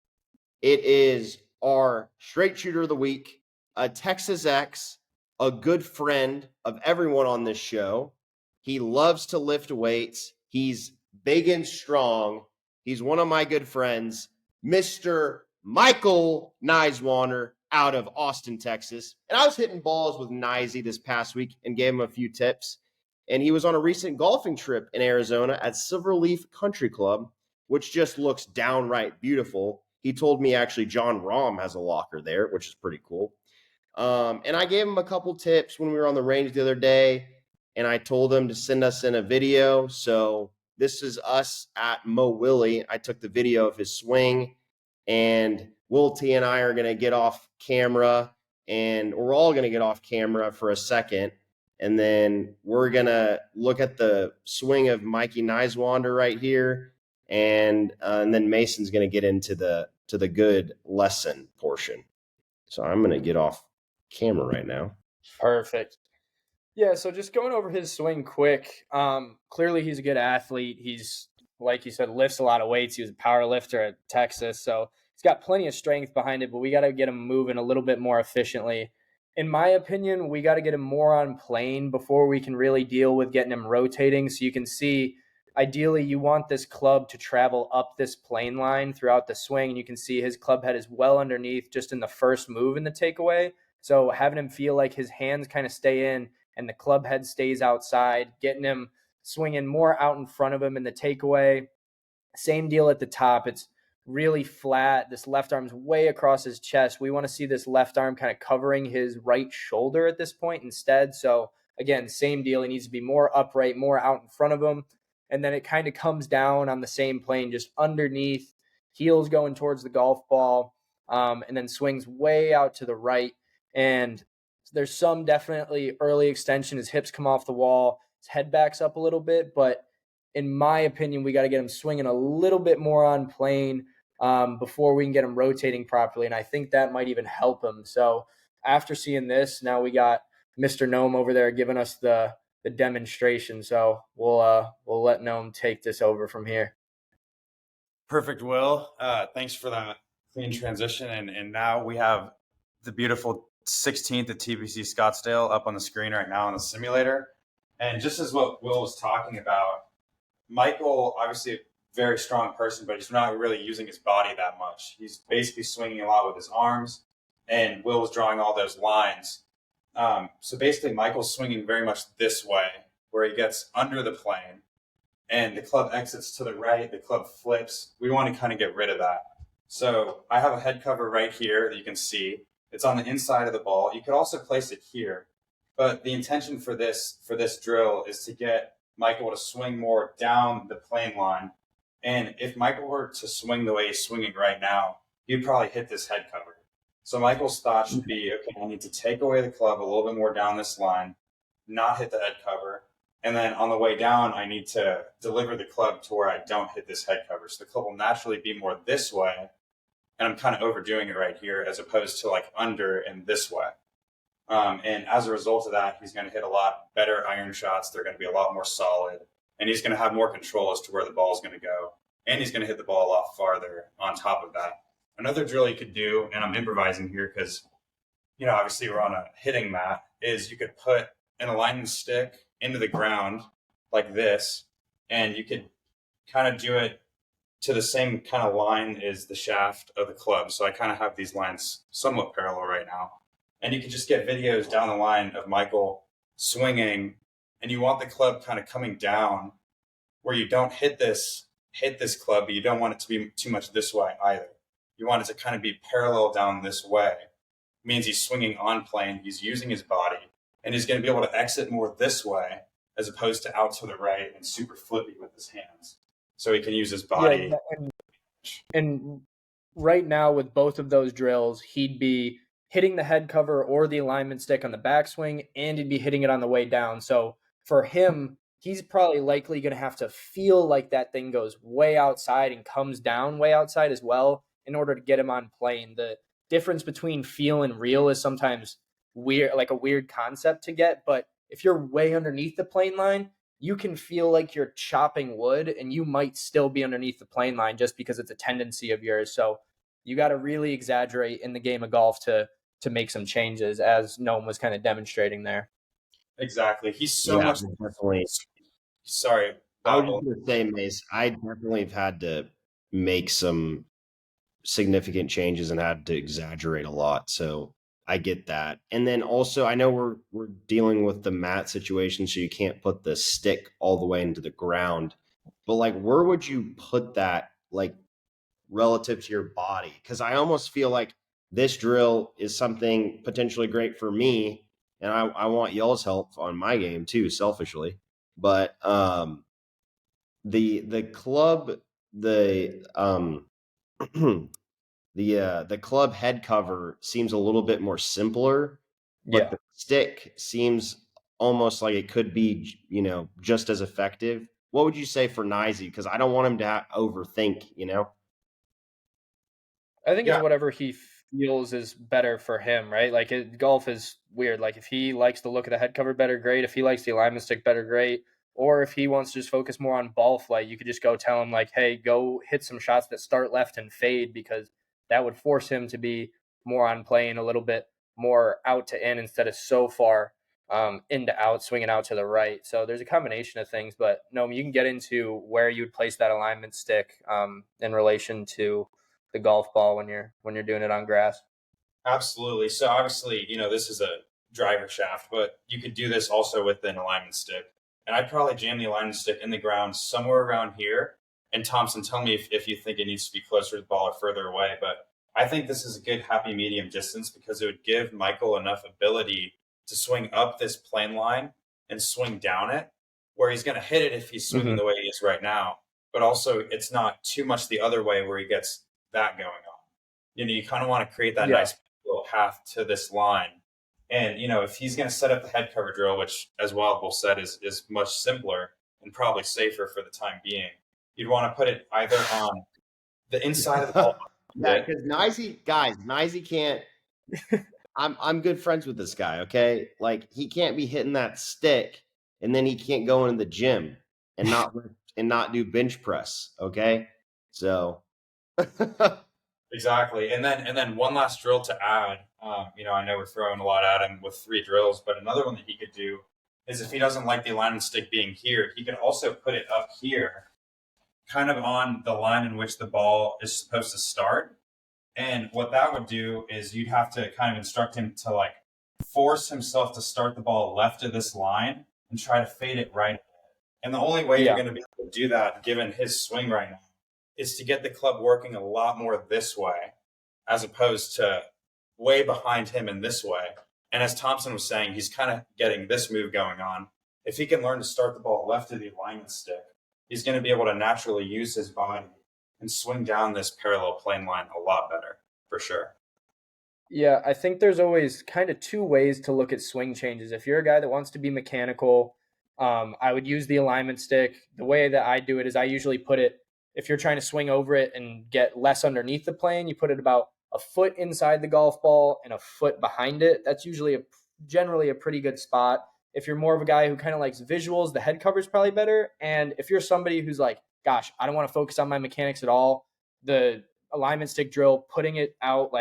It is our straight shooter of the week, a Texas X, a good friend of everyone on this show. He loves to lift weights. He's big and strong. He's one of my good friends, Mr. Michael Niswander out of Austin, Texas. And I was hitting balls with Nisey this past week and gave him a few tips. And he was on a recent golfing trip in Arizona at Silverleaf Country Club, which just looks downright beautiful. He told me actually John Rahm has a locker there, which is pretty cool. And I gave him a couple tips when we were on the range the other day, and I told him to send us in a video. So this is us at Mo Willie. I took the video of his swing, and Will T and I are going to get off camera, and we're all going to get off camera for a second. And then we're going to look at the swing of Mikey Niswander right here. And then Mason's going to get into the good lesson portion. So I'm going to get off camera right now. Perfect. Yeah, so just going over his swing quick. Clearly he's a good athlete. He's like you said, lifts a lot of weights. He was a power lifter at Texas, so he's got plenty of strength behind it, but we got to get him moving a little bit more efficiently. In my opinion, we got to get him more on plane before we can really deal with getting him rotating. So you can see, ideally, you want this club to travel up this plane line throughout the swing. And you can see his club head is well underneath just in the first move in the takeaway. So having him feel like his hands kind of stay in and the club head stays outside, getting him swinging more out in front of him in the takeaway. Same deal at the top. It's really flat. This left arm's way across his chest. We want to see this left arm kind of covering his right shoulder at this point instead. So again, same deal. He needs to be more upright, more out in front of him. And then it kind of comes down on the same plane, just underneath, heels going towards the golf ball, and then swings way out to the right. And there's some definitely early extension. His hips come off the wall. His head backs up a little bit, but in my opinion, we got to get him swinging a little bit more on plane before we can get him rotating properly. And I think that might even help him. So after seeing this, now we got Mr. Gnome over there giving us the demonstration. So we'll let Gnome take this over from here. Perfect, Will. Thanks for that clean transition. And now we have the beautiful 16th at TBC Scottsdale up on the screen right now on the simulator. And just as what Will was talking about, Michael, obviously a very strong person, but he's not really using his body that much. He's basically swinging a lot with his arms, and Will was drawing all those lines. So basically, Michael's swinging very much this way, where he gets under the plane, and the club exits to the right, the club flips. We want to kind of get rid of that. So I have a head cover right here that you can see. It's on the inside of the ball. You could also place it here, but the intention for this drill is to get Michael to swing more down the plane line. And if Michael were to swing the way he's swinging right now, he'd probably hit this head cover. So Michael's thought should be, okay, I need to take away the club a little bit more down this line, not hit the head cover. And then on the way down, I need to deliver the club to where I don't hit this head cover. So the club will naturally be more this way. And I'm kind of overdoing it right here as opposed to like under and this way. And as a result of that, he's going to hit a lot better iron shots. They're going to be a lot more solid. And he's going to have more control as to where the ball is going to go. And he's going to hit the ball a lot farther on top of that. Another drill you could do, and I'm improvising here because, obviously we're on a hitting mat, is you could put an alignment stick into the ground like this, and you could kind of do it to the same kind of line as the shaft of the club. So I kind of have these lines somewhat parallel right now. And you can just get videos down the line of Michael swinging, and you want the club kind of coming down where you don't hit this club, but you don't want it to be too much this way either. You want it to kind of be parallel down this way. It means he's swinging on plane, he's using his body, and he's going to be able to exit more this way as opposed to out to the right and super flippy with his hands. So he can use his body. Yeah, and right now with both of those drills, he'd be hitting the head cover or the alignment stick on the backswing, and he'd be hitting it on the way down. So for him, he's probably likely going to have to feel like that thing goes way outside and comes down way outside as well in order to get him on plane. The difference between feel and real is sometimes weird, like a weird concept to get. But if you're way underneath the plane line, you can feel like you're chopping wood, and you might still be underneath the plane line just because it's a tendency of yours. So you got to really exaggerate in the game of golf to make some changes, as Gnome was kind of demonstrating there. Exactly. He's so much. Definitely. Sorry. I was just going to say, Mace, I definitely have had to make some significant changes and had to exaggerate a lot. So I get that. And then also, I know we're dealing with the mat situation, so you can't put the stick all the way into the ground. But like, where would you put that, like, relative to your body? Because I almost feel like this drill is something potentially great for me, and I want y'all's help on my game too, selfishly. But the club the the club head cover seems a little bit more simpler, but the stick seems almost like it could be, just as effective. What would you say for Nizey? Because I don't want him to overthink, I think it's whatever he feels is better for him, right? Like golf is weird. Like if he likes the look of the head cover better, great. If he likes the alignment stick better, great. Or if he wants to just focus more on ball flight, you could just go tell him like, hey, go hit some shots that start left and fade, because that would force him to be more on playing a little bit more out to in instead of so far in to out, swinging out to the right. So there's a combination of things, but no, you can get into where you would place that alignment stick in relation to the golf ball when you're doing it on grass. Absolutely. So obviously, this is a driver shaft, but you could do this also with an alignment stick. And I'd probably jam the alignment stick in the ground somewhere around here. And Thompson, tell me if you think it needs to be closer to the ball or further away. But I think this is a good happy medium distance, because it would give Michael enough ability to swing up this plane line and swing down it, where he's going to hit it if he's swinging the way he is right now. But also, it's not too much the other way where he gets that going on. You kind of want to create that nice little path to this line. And, if he's going to set up the head cover drill, which, as Wild Bull said, is much simpler and probably safer for the time being, you'd want to put it either on the inside of the ball. Yeah, because Nicey can't. I'm good friends with this guy. Okay, like he can't be hitting that stick, and then he can't go into the gym and not do bench press. Okay, so Exactly. And then one last drill to add. I know we're throwing a lot at him with 3 drills, but another one that he could do is, if he doesn't like the alignment stick being here, he could also put it up here, kind of on the line in which the ball is supposed to start. And what that would do is you'd have to kind of instruct him to like force himself to start the ball left of this line and try to fade it right. And the only way you're going to be able to do that, given his swing right now, is to get the club working a lot more this way, as opposed to way behind him in this way. And as Thompson was saying, he's kind of getting this move going on. If he can learn to start the ball left of the alignment stick, he's going to be able to naturally use his body and swing down this parallel plane line a lot better, for sure. Yeah, I think there's always kind of 2 ways to look at swing changes. If you're a guy that wants to be mechanical, I would use the alignment stick. The way that I do it is I usually put it, if you're trying to swing over it and get less underneath the plane, you put it about a foot inside the golf ball and a foot behind it. That's usually generally a pretty good spot. If you're more of a guy who kind of likes visuals, the head cover is probably better. And if you're somebody who's like, gosh, I don't want to focus on my mechanics at all, the alignment stick drill, putting it out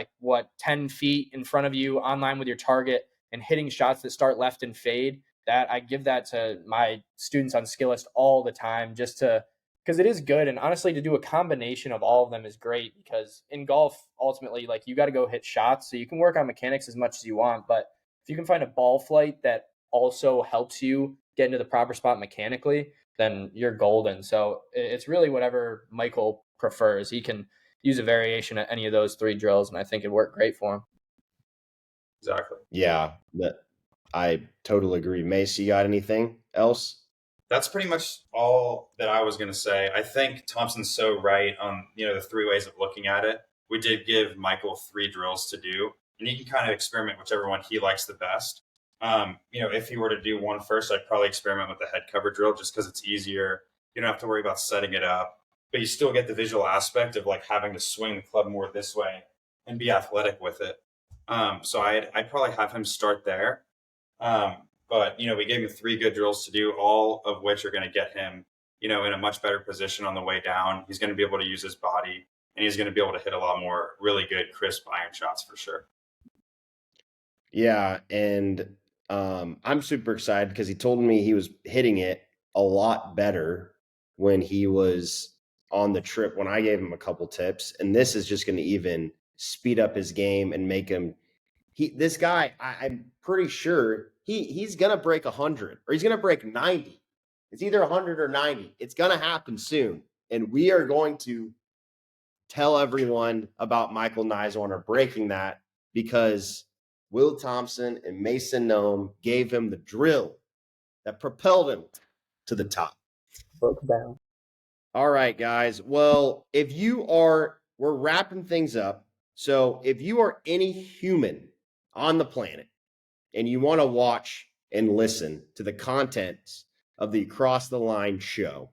10 feet in front of you on line with your target and hitting shots that start left and fade, that I give that to my students on Skillist all the time, because it is good. And honestly, to do a combination of all of them is great, because in golf, ultimately, you got to go hit shots. So you can work on mechanics as much as you want, but if you can find a ball flight that also helps you get into the proper spot mechanically, then you're golden. So it's really whatever Michael prefers. He can use a variation at any of those 3 drills, and I think it'd work great for him. Exactly. Yeah, I totally agree. Mace, you got anything else? That's pretty much all that I was going to say. I think Thompson's so right on, the 3 ways of looking at it. We did give Michael 3 drills to do, and he can kind of experiment whichever one he likes the best. If he were to do one first, I'd probably experiment with the head cover drill, just because it's easier. You don't have to worry about setting it up, but you still get the visual aspect of having to swing the club more this way and be athletic with it. So I'd probably have him start there. But, we gave him 3 good drills to do, all of which are going to get him, in a much better position on the way down. He's going to be able to use his body, and he's going to be able to hit a lot more really good, crisp iron shots for sure. Yeah, and I'm super excited because he told me he was hitting it a lot better when he was on the trip, when I gave him a couple tips. And this is just going to even speed up his game and make him this guy, I'm pretty sure he's going to break 100 or he's going to break 90. It's either 100 or 90. It's going to happen soon. And we are going to tell everyone about Michael Niswanger breaking that, because Will Thompson and Mason Nome gave him the drill that propelled him to the top. Broke down. All right, guys. Well, we're wrapping things up. So if you are any human on the planet and you want to watch and listen to the contents of the Across the Line show,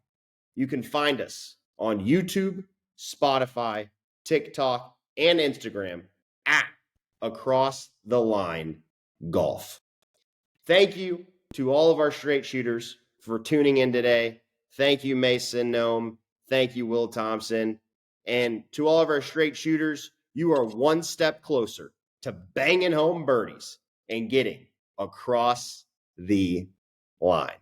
you can find us on YouTube, Spotify, TikTok, and Instagram at Across the Line Golf. Thank you to all of our straight shooters for tuning in today. Thank you, Mason Nome. Thank you, Will Thompson. And to all of our straight shooters, you are one step closer to banging home birdies and getting across the line.